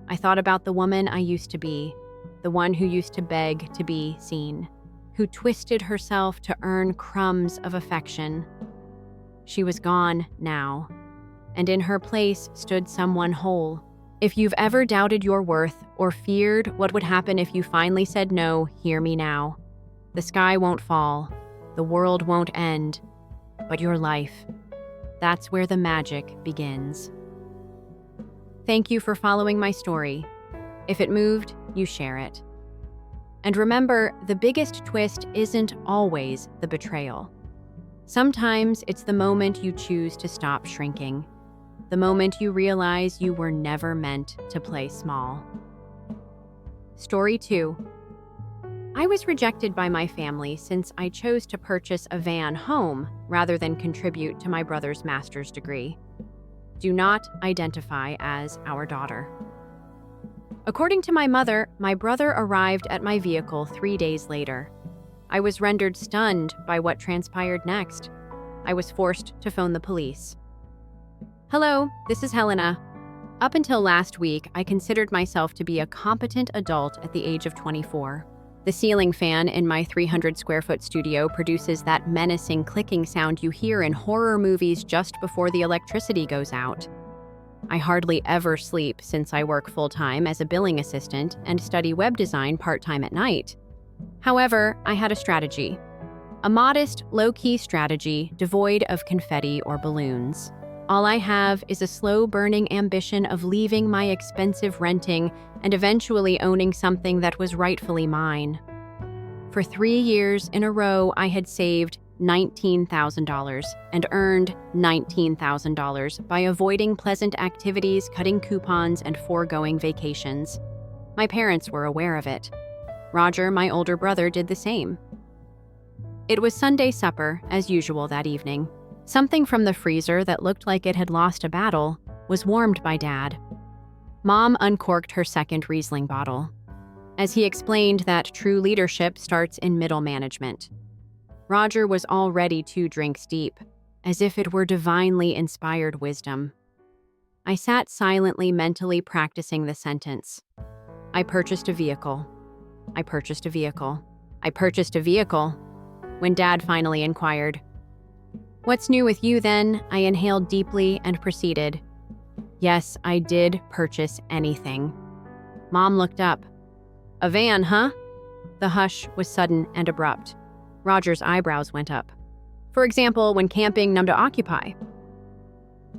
I thought about the woman I used to be, the one who used to beg to be seen, who twisted herself to earn crumbs of affection. She was gone now, and in her place stood someone whole. If you've ever doubted your worth or feared what would happen if you finally said no, hear me now. The sky won't fall, the world won't end, but your life. That's where the magic begins. Thank you for following my story. If it moved, you share it. And remember, the biggest twist isn't always the betrayal. Sometimes it's the moment you choose to stop shrinking. The moment you realize you were never meant to play small. Story 2. I was rejected by my family since I chose to purchase a van home rather than contribute to my brother's master's degree. Do not identify as our daughter. According to my mother, my brother arrived at my vehicle 3 days later. I was rendered stunned by what transpired next. I was forced to phone the police. Hello, this is Helena. Up until last week, I considered myself to be a competent adult at the age of 24. The ceiling fan in my 300-square-foot studio produces that menacing clicking sound you hear in horror movies just before the electricity goes out. I hardly ever sleep since I work full-time as a billing assistant and study web design part-time at night. However, I had a strategy. A modest, low-key strategy devoid of confetti or balloons. All I have is a slow-burning ambition of leaving my expensive renting and eventually owning something that was rightfully mine. For 3 years in a row, I had saved $19,000 and earned $19,000 by avoiding pleasant activities, cutting coupons, and foregoing vacations. My parents were aware of it. Roger, my older brother, did the same. It was Sunday supper, as usual that evening. Something from the freezer that looked like it had lost a battle was warmed by Dad. Mom uncorked her second Riesling bottle, as he explained that true leadership starts in middle management. Roger was already 2 drinks deep, as if it were divinely inspired wisdom. I sat silently, mentally practicing the sentence. I purchased a vehicle. I purchased a vehicle. I purchased a vehicle. When Dad finally inquired, "What's new with you then?" I inhaled deeply and proceeded. Yes, I did purchase anything. Mom looked up. "A van, huh?" The hush was sudden and abrupt. Roger's eyebrows went up. "For example, when camping, none to occupy."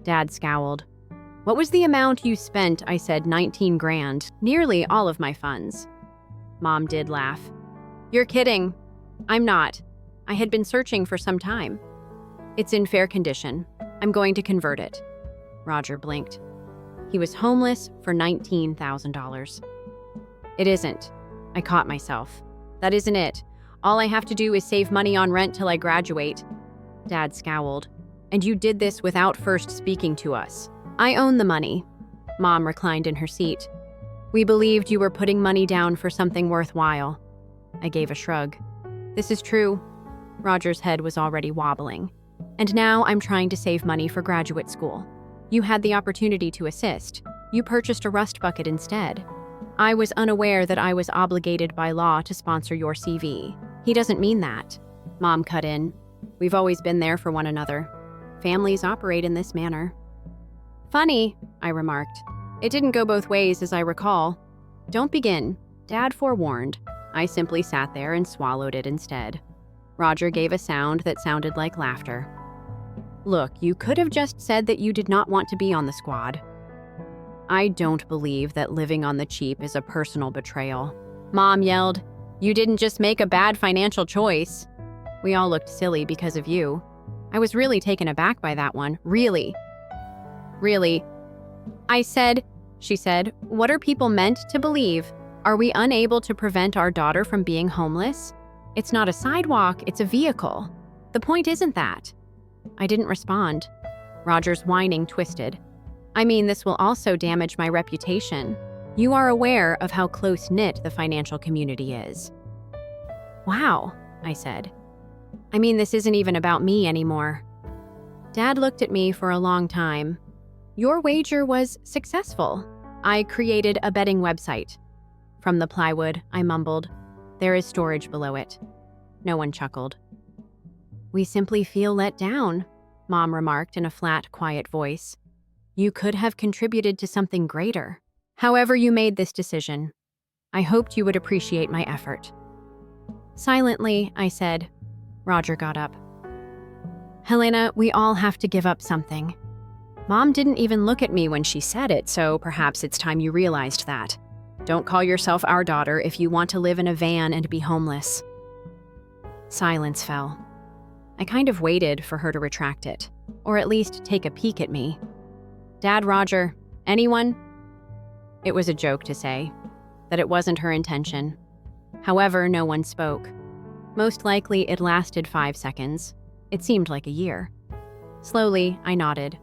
Dad scowled. "What was the amount you spent?" I said. 19 grand, nearly all of my funds. Mom did laugh. "You're kidding." "I'm not. I had been searching for some time. It's in fair condition. I'm going to convert it." Roger blinked. He was homeless for $19,000. "It isn't." I caught myself. "That isn't it. All I have to do is save money on rent till I graduate." Dad scowled. "And you did this without first speaking to us." "I own the money." Mom reclined in her seat. "We believed you were putting money down for something worthwhile." I gave a shrug. "This is true." Roger's head was already wobbling. "And now I'm trying to save money for graduate school. You had the opportunity to assist. You purchased a rust bucket instead. I was unaware that I was obligated by law to sponsor your CV." "He doesn't mean that." Mom cut in. "We've always been there for one another. Families operate in this manner." "Funny," I remarked. "It didn't go both ways as I recall." "Don't begin." Dad forewarned. I simply sat there and swallowed it instead. Roger gave a sound that sounded like laughter. "Look, you could have just said that you did not want to be on the squad." I don't believe that living on the cheap is a personal betrayal. Mom yelled, "You didn't just make a bad financial choice." We all looked silly because of you. I was really taken aback by that one. Really. Really. I said, she said, "What are people meant to believe? Are we unable to prevent our daughter from being homeless? It's not a sidewalk, it's a vehicle. The point isn't that." I didn't respond. Roger's whining twisted. "I mean, this will also damage my reputation. You are aware of how close-knit the financial community is." "Wow," I said. "I mean, this isn't even about me anymore." Dad looked at me for a long time. "Your wager was successful. I created a betting website." From the plywood, I mumbled, "There is storage below it." No one chuckled. "We simply feel let down," Mom remarked in a flat, quiet voice. "You could have contributed to something greater. However you made this decision, I hoped you would appreciate my effort." Silently, I said. Roger got up. "Helena, we all have to give up something." Mom didn't even look at me when she said it, so perhaps it's time you realized that. Don't call yourself our daughter if you want to live in a van and be homeless. Silence fell. I kind of waited for her to retract it, or at least take a peek at me. "Dad, Roger, anyone?" It was a joke to say that it wasn't her intention. However, no one spoke. Most likely, it lasted 5 seconds. It seemed like a year. Slowly, I nodded.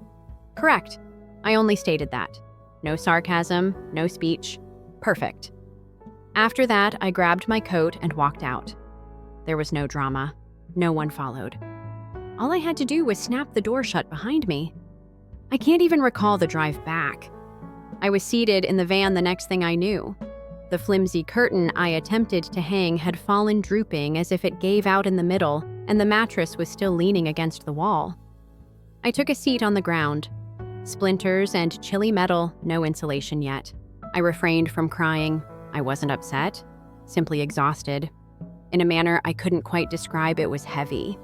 Correct. I only stated that. No sarcasm, no speech. Perfect. After that, I grabbed my coat and walked out. There was no drama. No one followed. All I had to do was snap the door shut behind me. I can't even recall the drive back. I was seated in the van the next thing I knew. The flimsy curtain I attempted to hang had fallen drooping as if it gave out in the middle, and the mattress was still leaning against the wall. I took a seat on the ground. Splinters and chilly metal, no insulation yet. I refrained from crying. I wasn't upset, simply exhausted. In a manner I couldn't quite describe, it was heavy.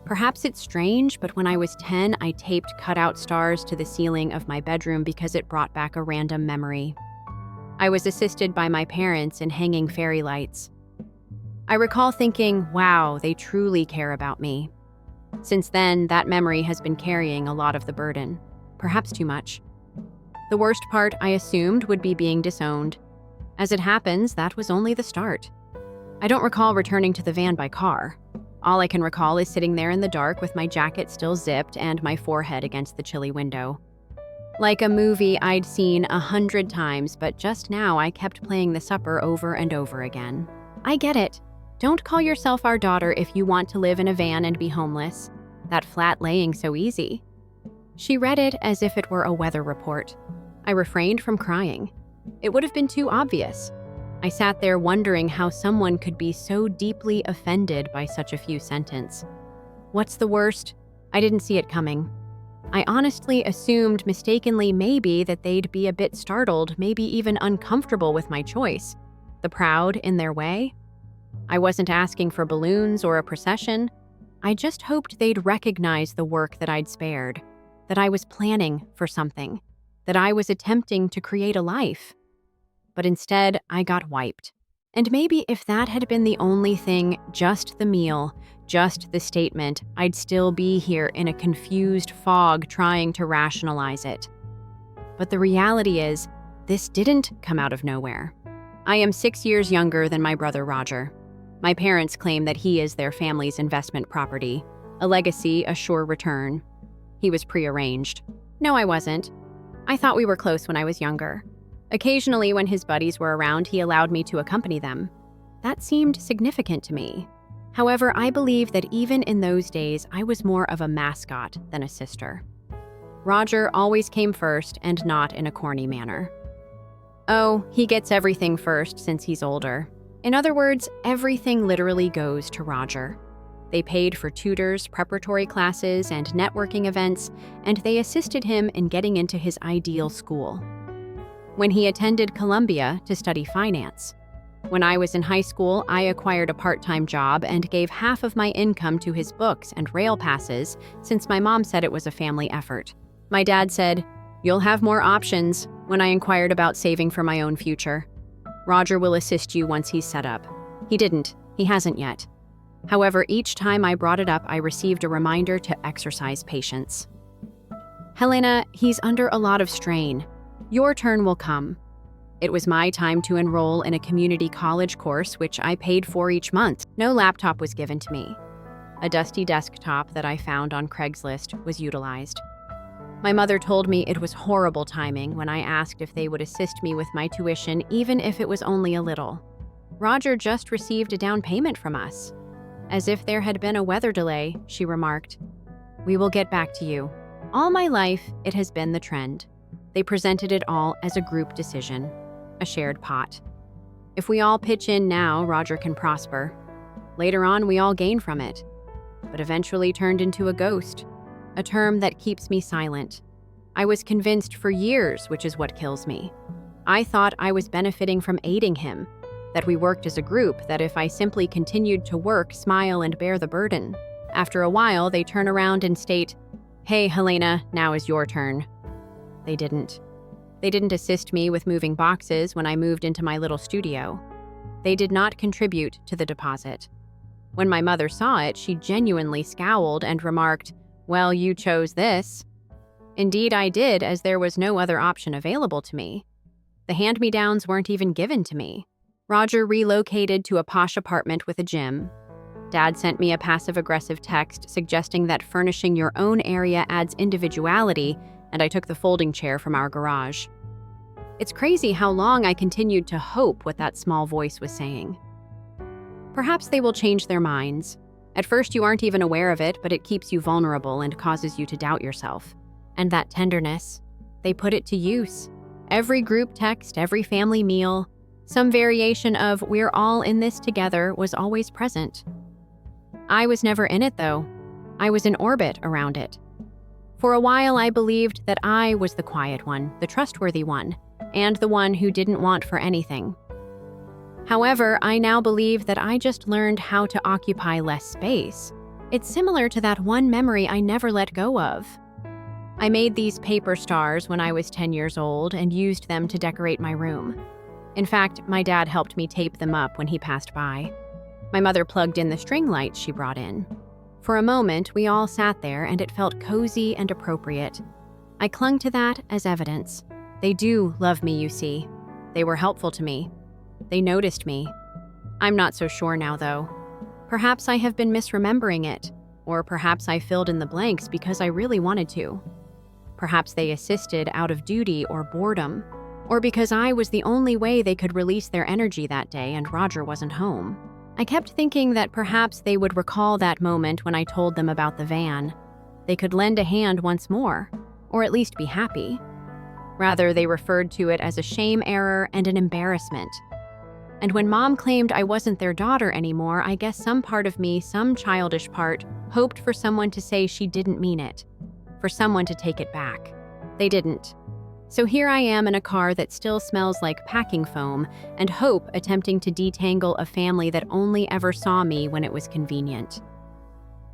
Perhaps it's strange, but when I was 10, I taped cutout stars to the ceiling of my bedroom because it brought back a random memory. I was assisted by my parents in hanging fairy lights. I recall thinking, wow, they truly care about me. Since then, that memory has been carrying a lot of the burden, perhaps too much. The worst part, I assumed, would be being disowned. As it happens, that was only the start. I don't recall returning to the van by car. All I can recall is sitting there in the dark with my jacket still zipped and my forehead against the chilly window. Like a movie I'd seen 100 times, but just now I kept playing the supper over and over again. I get it. Don't call yourself our daughter if you want to live in a van and be homeless. That flat laying so easy. She read it as if it were a weather report. I refrained from crying. It would have been too obvious. I sat there wondering how someone could be so deeply offended by such a few sentences. What's the worst? I didn't see it coming. I honestly assumed mistakenly maybe that they'd be a bit startled, maybe even uncomfortable with my choice. The proud in their way. I wasn't asking for balloons or a procession. I just hoped they'd recognize the work that I'd spared, that I was planning for something, that I was attempting to create a life. But instead, I got wiped. And maybe if that had been the only thing, just the meal, just the statement, I'd still be here in a confused fog trying to rationalize it. But the reality is, this didn't come out of nowhere. I am 6 years younger than my brother Roger. My parents claim that he is their family's investment property, a legacy, a sure return. He was prearranged. No, I wasn't. I thought we were close when I was younger. Occasionally, when his buddies were around, he allowed me to accompany them. That seemed significant to me. However, I believe that even in those days, I was more of a mascot than a sister. Roger always came first, and not in a corny manner. Oh, he gets everything first since he's older. In other words, everything literally goes to Roger. They paid for tutors, preparatory classes, and networking events, and they assisted him in getting into his ideal school. When he attended Columbia to study finance. When I was in high school, I acquired a part-time job and gave half of my income to his books and rail passes since my mom said it was a family effort. My dad said, "You'll have more options," when I inquired about saving for my own future. Roger will assist you once he's set up. He didn't. He hasn't yet. However, each time I brought it up, I received a reminder to exercise patience. Helena, he's under a lot of strain. Your turn will come. It was my time to enroll in a community college course, which I paid for each month. No laptop was given to me. A dusty desktop that I found on Craigslist was utilized. My mother told me it was horrible timing when I asked if they would assist me with my tuition, even if it was only a little. Roger just received a down payment from us. As if there had been a weather delay, she remarked, "We will get back to you." All my life, it has been the trend. They presented it all as a group decision, a shared pot. If we all pitch in now, Roger can prosper. Later on, we all gain from it, but eventually turned into a ghost, a term that keeps me silent. I was convinced for years, which is what kills me. I thought I was benefiting from aiding him, that we worked as a group, that if I simply continued to work, smile, and bear the burden. After a while, they turn around and state, "Hey, Helena, now is your turn." They didn't. They didn't assist me with moving boxes when I moved into my little studio. They did not contribute to the deposit. When my mother saw it, she genuinely scowled and remarked, "Well, you chose this." Indeed, I did, as there was no other option available to me. The hand-me-downs weren't even given to me. Roger relocated to a posh apartment with a gym. Dad sent me a passive-aggressive text suggesting that furnishing your own area adds individuality, and I took the folding chair from our garage. It's crazy how long I continued to hope what that small voice was saying. Perhaps they will change their minds. At first, you aren't even aware of it, but it keeps you vulnerable and causes you to doubt yourself. And that tenderness, they put it to use. Every group text, every family meal, some variation of "we're all in this together" was always present. I was never in it, though. I was in orbit around it. For a while, I believed that I was the quiet one, the trustworthy one, and the one who didn't want for anything. However, I now believe that I just learned how to occupy less space. It's similar to that one memory I never let go of. I made these paper stars when I was 10 years old and used them to decorate my room. In fact, my dad helped me tape them up when he passed by. My mother plugged in the string lights she brought in. For a moment, we all sat there and it felt cozy and appropriate. I clung to that as evidence. They do love me, you see. They were helpful to me. They noticed me. I'm not so sure now, though. Perhaps I have been misremembering it, or perhaps I filled in the blanks because I really wanted to. Perhaps they assisted out of duty or boredom, or because I was the only way they could release their energy that day and Roger wasn't home. I kept thinking that perhaps they would recall that moment when I told them about the van. They could lend a hand once more, or at least be happy. Rather, they referred to it as a shame error and an embarrassment. And when Mom claimed I wasn't their daughter anymore, I guess some part of me, some childish part, hoped for someone to say she didn't mean it, for someone to take it back. They didn't. So here I am in a car that still smells like packing foam, and hope attempting to detangle a family that only ever saw me when it was convenient.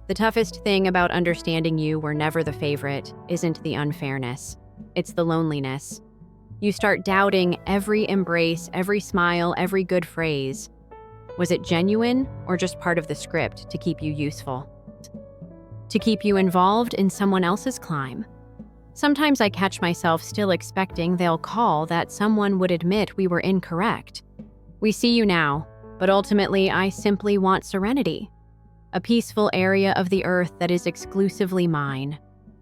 The toughest thing about understanding you were never the favorite isn't the unfairness. It's the loneliness. You start doubting every embrace, every smile, every good phrase. Was it genuine or just part of the script to keep you useful? To keep you involved in someone else's climb? Sometimes I catch myself still expecting they'll call that someone would admit we were incorrect. We see you now, but ultimately I simply want serenity. A peaceful area of the earth that is exclusively mine.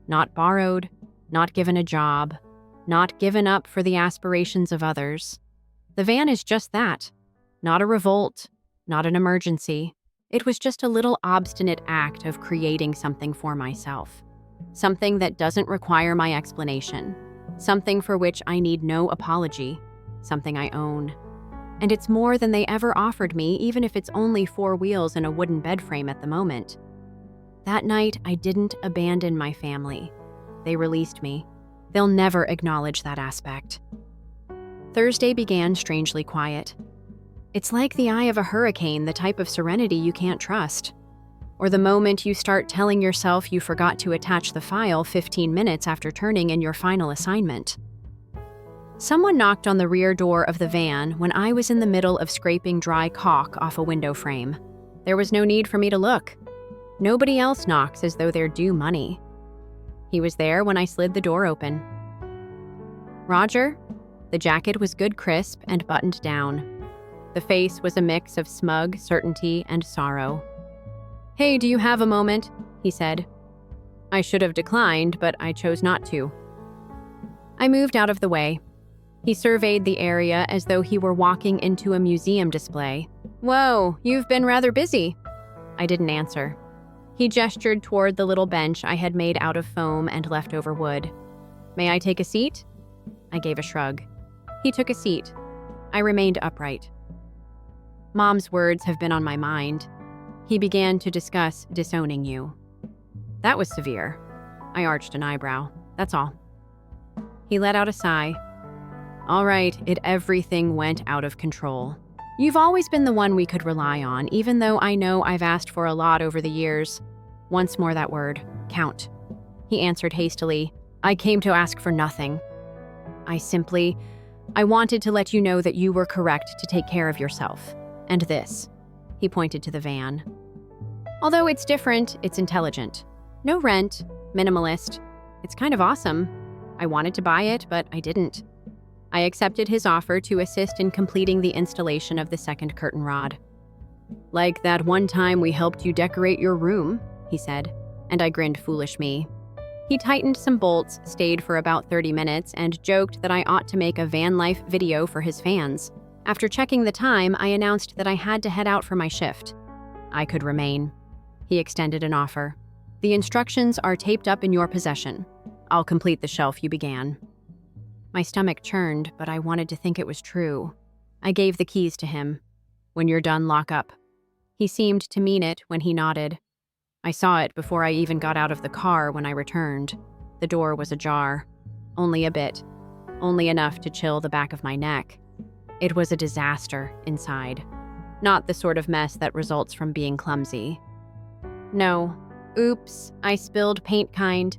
Not borrowed, not given a job, not given up for the aspirations of others. The van is just that. Not a revolt, not an emergency. It was just a little obstinate act of creating something for myself. Something that doesn't require my explanation. Something for which I need no apology. Something I own. And it's more than they ever offered me, even if it's only 4 wheels and a wooden bed frame at the moment. That night, I didn't abandon my family. They released me. They'll never acknowledge that aspect. Thursday began strangely quiet. It's like the eye of a hurricane, the type of serenity you can't trust. Or the moment you start telling yourself you forgot to attach the file 15 minutes after turning in your final assignment. Someone knocked on the rear door of the van when I was in the middle of scraping dry caulk off a window frame. There was no need for me to look. Nobody else knocks as though they're due money. He was there when I slid the door open. Roger? The jacket was good crisp and buttoned down. The face was a mix of smug certainty and sorrow. "Hey, do you have a moment?" he said. I should have declined, but I chose not to. I moved out of the way. He surveyed the area as though he were walking into a museum display. "Whoa, you've been rather busy." I didn't answer. He gestured toward the little bench I had made out of foam and leftover wood. "May I take a seat?" I gave a shrug. He took a seat. I remained upright. "Mom's words have been on my mind." He began to discuss disowning you. That was severe. I arched an eyebrow. That's all. He let out a sigh. "All right, everything went out of control. You've always been the one we could rely on, even though I know I've asked for a lot over the years." Once more that word, count. He answered hastily, "I came to ask for nothing. I wanted to let you know that you were correct to take care of yourself. And this." He pointed to the van. "Although it's different, it's intelligent. No rent, minimalist. It's kind of awesome. I wanted to buy it, but I didn't." I accepted his offer to assist in completing the installation of the second curtain rod. "Like that one time we helped you decorate your room," he said, and I grinned foolish me. He tightened some bolts, stayed for about 30 minutes, and joked that I ought to make a van life video for his fans. After checking the time, I announced that I had to head out for my shift. I could remain. He extended an offer. "The instructions are taped up in your possession. I'll complete the shelf you began." My stomach churned, but I wanted to think it was true. I gave the keys to him. "When you're done, lock up." He seemed to mean it when he nodded. I saw it before I even got out of the car when I returned. The door was ajar. Only a bit. Only enough to chill the back of my neck. It was a disaster inside. Not the sort of mess that results from being clumsy. No. Oops, I spilled paint kind.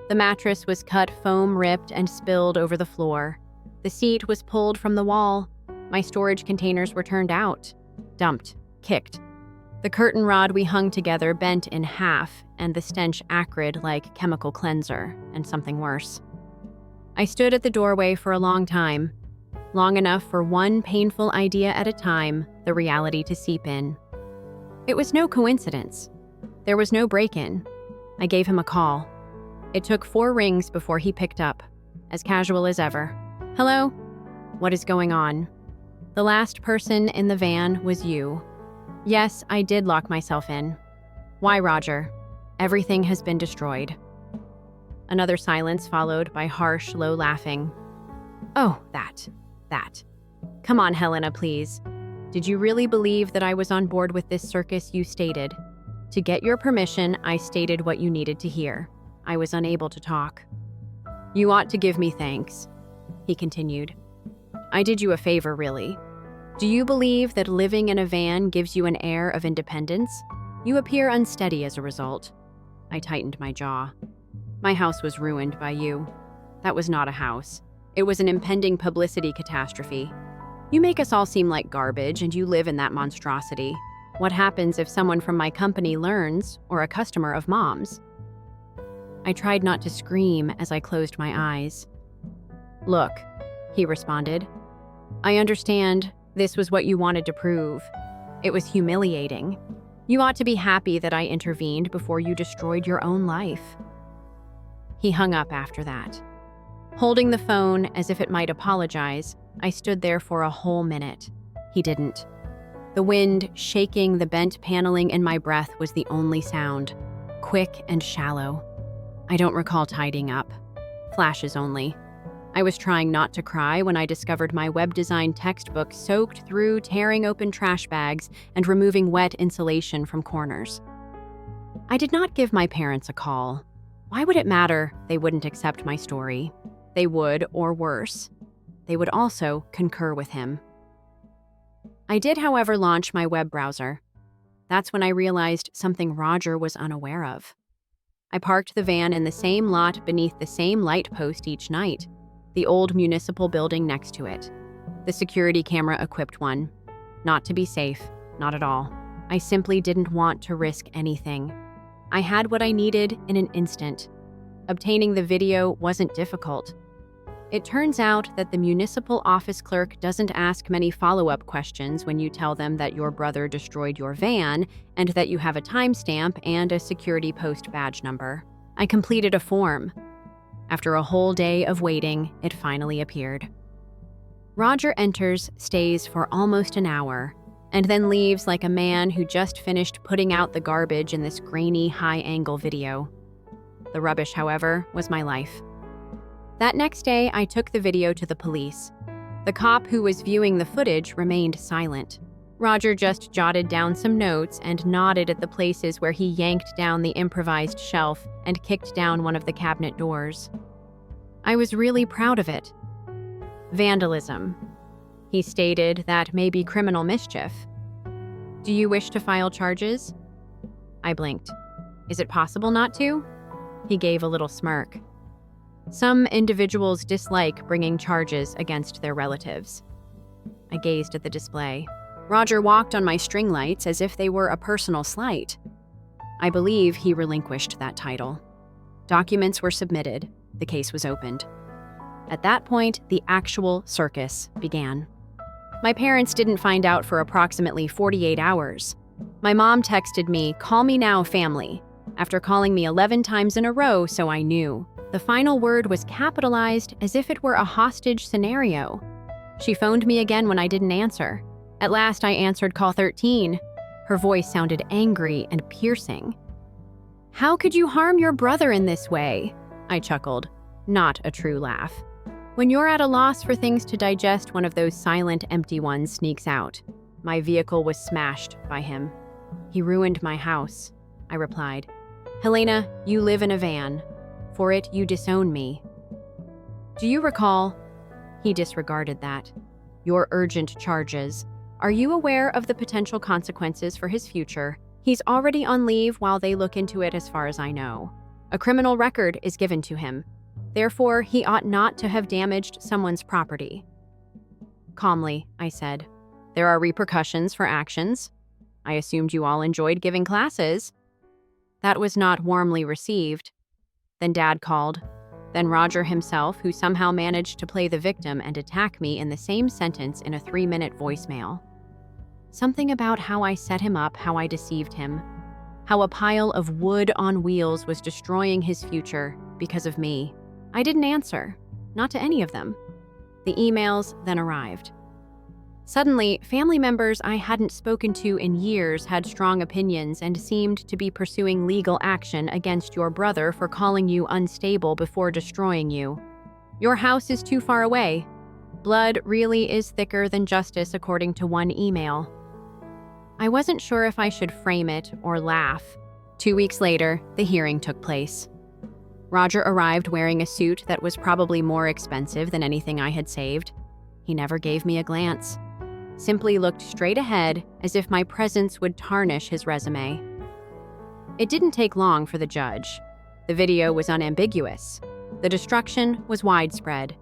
The mattress was cut, foam ripped, and spilled over the floor. The seat was pulled from the wall. My storage containers were turned out. Dumped. Kicked. The curtain rod we hung together bent in half, and the stench acrid like chemical cleanser, and something worse. I stood at the doorway for a long time. Long enough for one painful idea at a time, the reality to seep in. It was no coincidence. There was no break-in. I gave him a call. It took 4 rings before he picked up, as casual as ever. "Hello? What is going on?" "The last person in the van was you." "Yes, I did lock myself in." "Why, Roger? Everything has been destroyed." Another silence followed by harsh, low laughing. "Oh, that. Come on, Helena, please. Did you really believe that I was on board with this circus you stated? To get your permission, I stated what you needed to hear. I was unable to talk." "You ought to give me thanks," he continued. "I did you a favor, really. Do you believe that living in a van gives you an air of independence? You appear unsteady as a result." I tightened my jaw. "My house was ruined by you." "That was not a house. It was an impending publicity catastrophe. You make us all seem like garbage, and you live in that monstrosity. What happens if someone from my company learns, or a customer of Mom's?" I tried not to scream as I closed my eyes. "Look," he responded. "I understand this was what you wanted to prove. It was humiliating. You ought to be happy that I intervened before you destroyed your own life." He hung up after that. Holding the phone as if it might apologize, I stood there for a whole minute. He didn't. The wind shaking the bent paneling in my breath was the only sound, quick and shallow. I don't recall tidying up. Flashes only. I was trying not to cry when I discovered my web design textbook soaked through tearing open trash bags and removing wet insulation from corners. I did not give my parents a call. Why would it matter? They wouldn't accept my story. They would, or worse, they would also concur with him. I did, however, launch my web browser. That's when I realized something Roger was unaware of. I parked the van in the same lot beneath the same light post each night, the old municipal building next to it. The security camera-equipped one. Not to be safe, not at all. I simply didn't want to risk anything. I had what I needed in an instant. Obtaining the video wasn't difficult. It turns out that the municipal office clerk doesn't ask many follow-up questions when you tell them that your brother destroyed your van and that you have a timestamp and a security post badge number. I completed a form. After a whole day of waiting, it finally appeared. Roger enters, stays for almost an hour, and then leaves like a man who just finished putting out the garbage in this grainy, high-angle video. The rubbish, however, was my life. That next day, I took the video to the police. The cop who was viewing the footage remained silent. Roger just jotted down some notes and nodded at the places where he yanked down the improvised shelf and kicked down one of the cabinet doors. I was really proud of it. Vandalism. He stated that may be criminal mischief. Do you wish to file charges? I blinked. Is it possible not to? He gave a little smirk. Some individuals dislike bringing charges against their relatives. I gazed at the display. Roger walked on my string lights as if they were a personal slight. I believe he relinquished that title. Documents were submitted. The case was opened. At that point, the actual circus began. My parents didn't find out for approximately 48 hours. My mom texted me, "Call me now, family," after calling me 11 times in a row, so I knew. The final word was capitalized as if it were a hostage scenario. She phoned me again when I didn't answer. At last, I answered call 13. Her voice sounded angry and piercing. "How could you harm your brother in this way?" I chuckled, not a true laugh. When you're at a loss for things to digest, one of those silent, empty ones sneaks out. My vehicle was smashed by him. "He ruined my house," I replied. "Helena, you live in a van. For it, you disown me." "Do you recall?" He disregarded that. "Your urgent charges. Are you aware of the potential consequences for his future? He's already on leave while they look into it as far as I know. A criminal record is given to him. Therefore, he ought not to have damaged someone's property." Calmly, I said, "There are repercussions for actions. I assumed you all enjoyed giving classes." That was not warmly received. Then Dad called. Then Roger himself, who somehow managed to play the victim and attack me in the same sentence in a 3-minute voicemail. Something about how I set him up, how I deceived him, how a pile of wood on wheels was destroying his future because of me. I didn't answer, not to any of them. The emails then arrived. Suddenly, family members I hadn't spoken to in years had strong opinions and seemed to be pursuing legal action against your brother for calling you unstable before destroying you. Your house is too far away. Blood really is thicker than justice, according to one email. I wasn't sure if I should frame it or laugh. 2 weeks later, the hearing took place. Roger arrived wearing a suit that was probably more expensive than anything I had saved. He never gave me a glance. Simply looked straight ahead as if my presence would tarnish his resume. It didn't take long for the judge. The video was unambiguous. The destruction was widespread.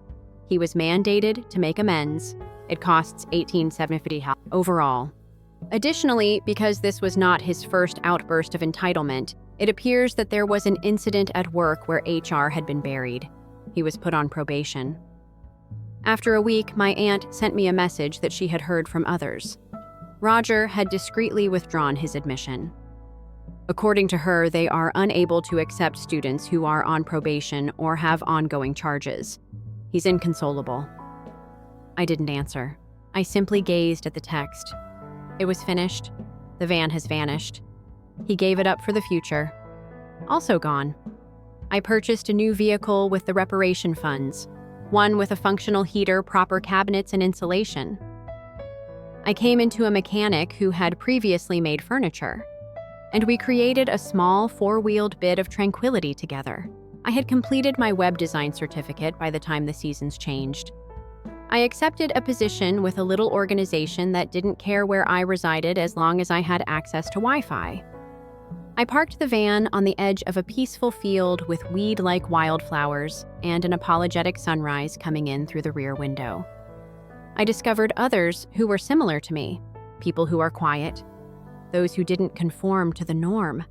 He was mandated to make amends. It costs $18,750 overall. Additionally, because this was not his first outburst of entitlement, it appears that there was an incident at work where HR had been buried. He was put on probation. After a week, my aunt sent me a message that she had heard from others. Roger had discreetly withdrawn his admission. According to her, they are unable to accept students who are on probation or have ongoing charges. He's inconsolable. I didn't answer. I simply gazed at the text. It was finished. The van has vanished. He gave it up for the future. Also gone. I purchased a new vehicle with the reparation funds, one with a functional heater, proper cabinets, and insulation. I came into a mechanic who had previously made furniture, and we created a small 4-wheeled bit of tranquility together. I had completed my web design certificate by the time the seasons changed. I accepted a position with a little organization that didn't care where I resided as long as I had access to Wi-Fi. I parked the van on the edge of a peaceful field with weed-like wildflowers and an apologetic sunrise coming in through the rear window. I discovered others who were similar to me, people who are quiet, those who didn't conform to the norm,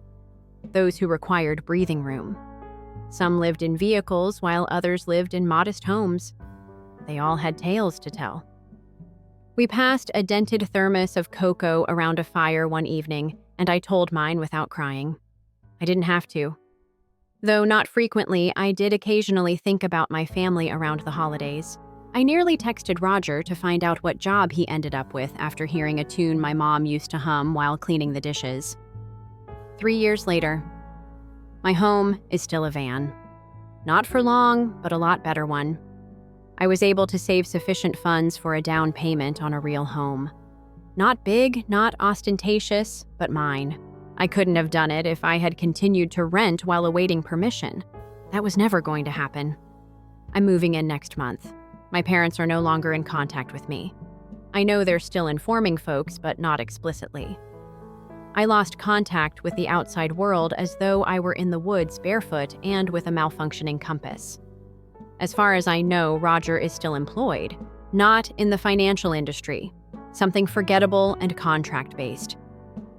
those who required breathing room. Some lived in vehicles while others lived in modest homes. They all had tales to tell. We passed a dented thermos of cocoa around a fire one evening, and I told mine without crying. I didn't have to. Though not frequently, I did occasionally think about my family around the holidays. I nearly texted Roger to find out what job he ended up with after hearing a tune my mom used to hum while cleaning the dishes. 3 years later, my home is still a van. Not for long, but a lot better one. I was able to save sufficient funds for a down payment on a real home. Not big, not ostentatious, but mine. I couldn't have done it if I had continued to rent while awaiting permission. That was never going to happen. I'm moving in next month. My parents are no longer in contact with me. I know they're still informing folks, but not explicitly. I lost contact with the outside world as though I were in the woods barefoot and with a malfunctioning compass. As far as I know, Roger is still employed, not in the financial industry, something forgettable and contract-based.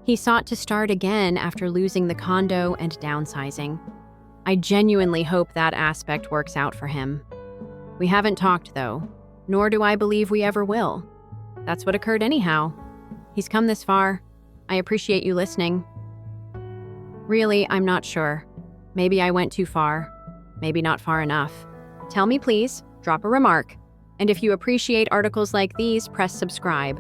He sought to start again after losing the condo and downsizing. I genuinely hope that aspect works out for him. We haven't talked, though, nor do I believe we ever will. That's what occurred anyhow. He's come this far. I appreciate you listening. Really, I'm not sure. Maybe I went too far. Maybe not far enough. Tell me, please. Drop a remark. And if you appreciate articles like these, press subscribe.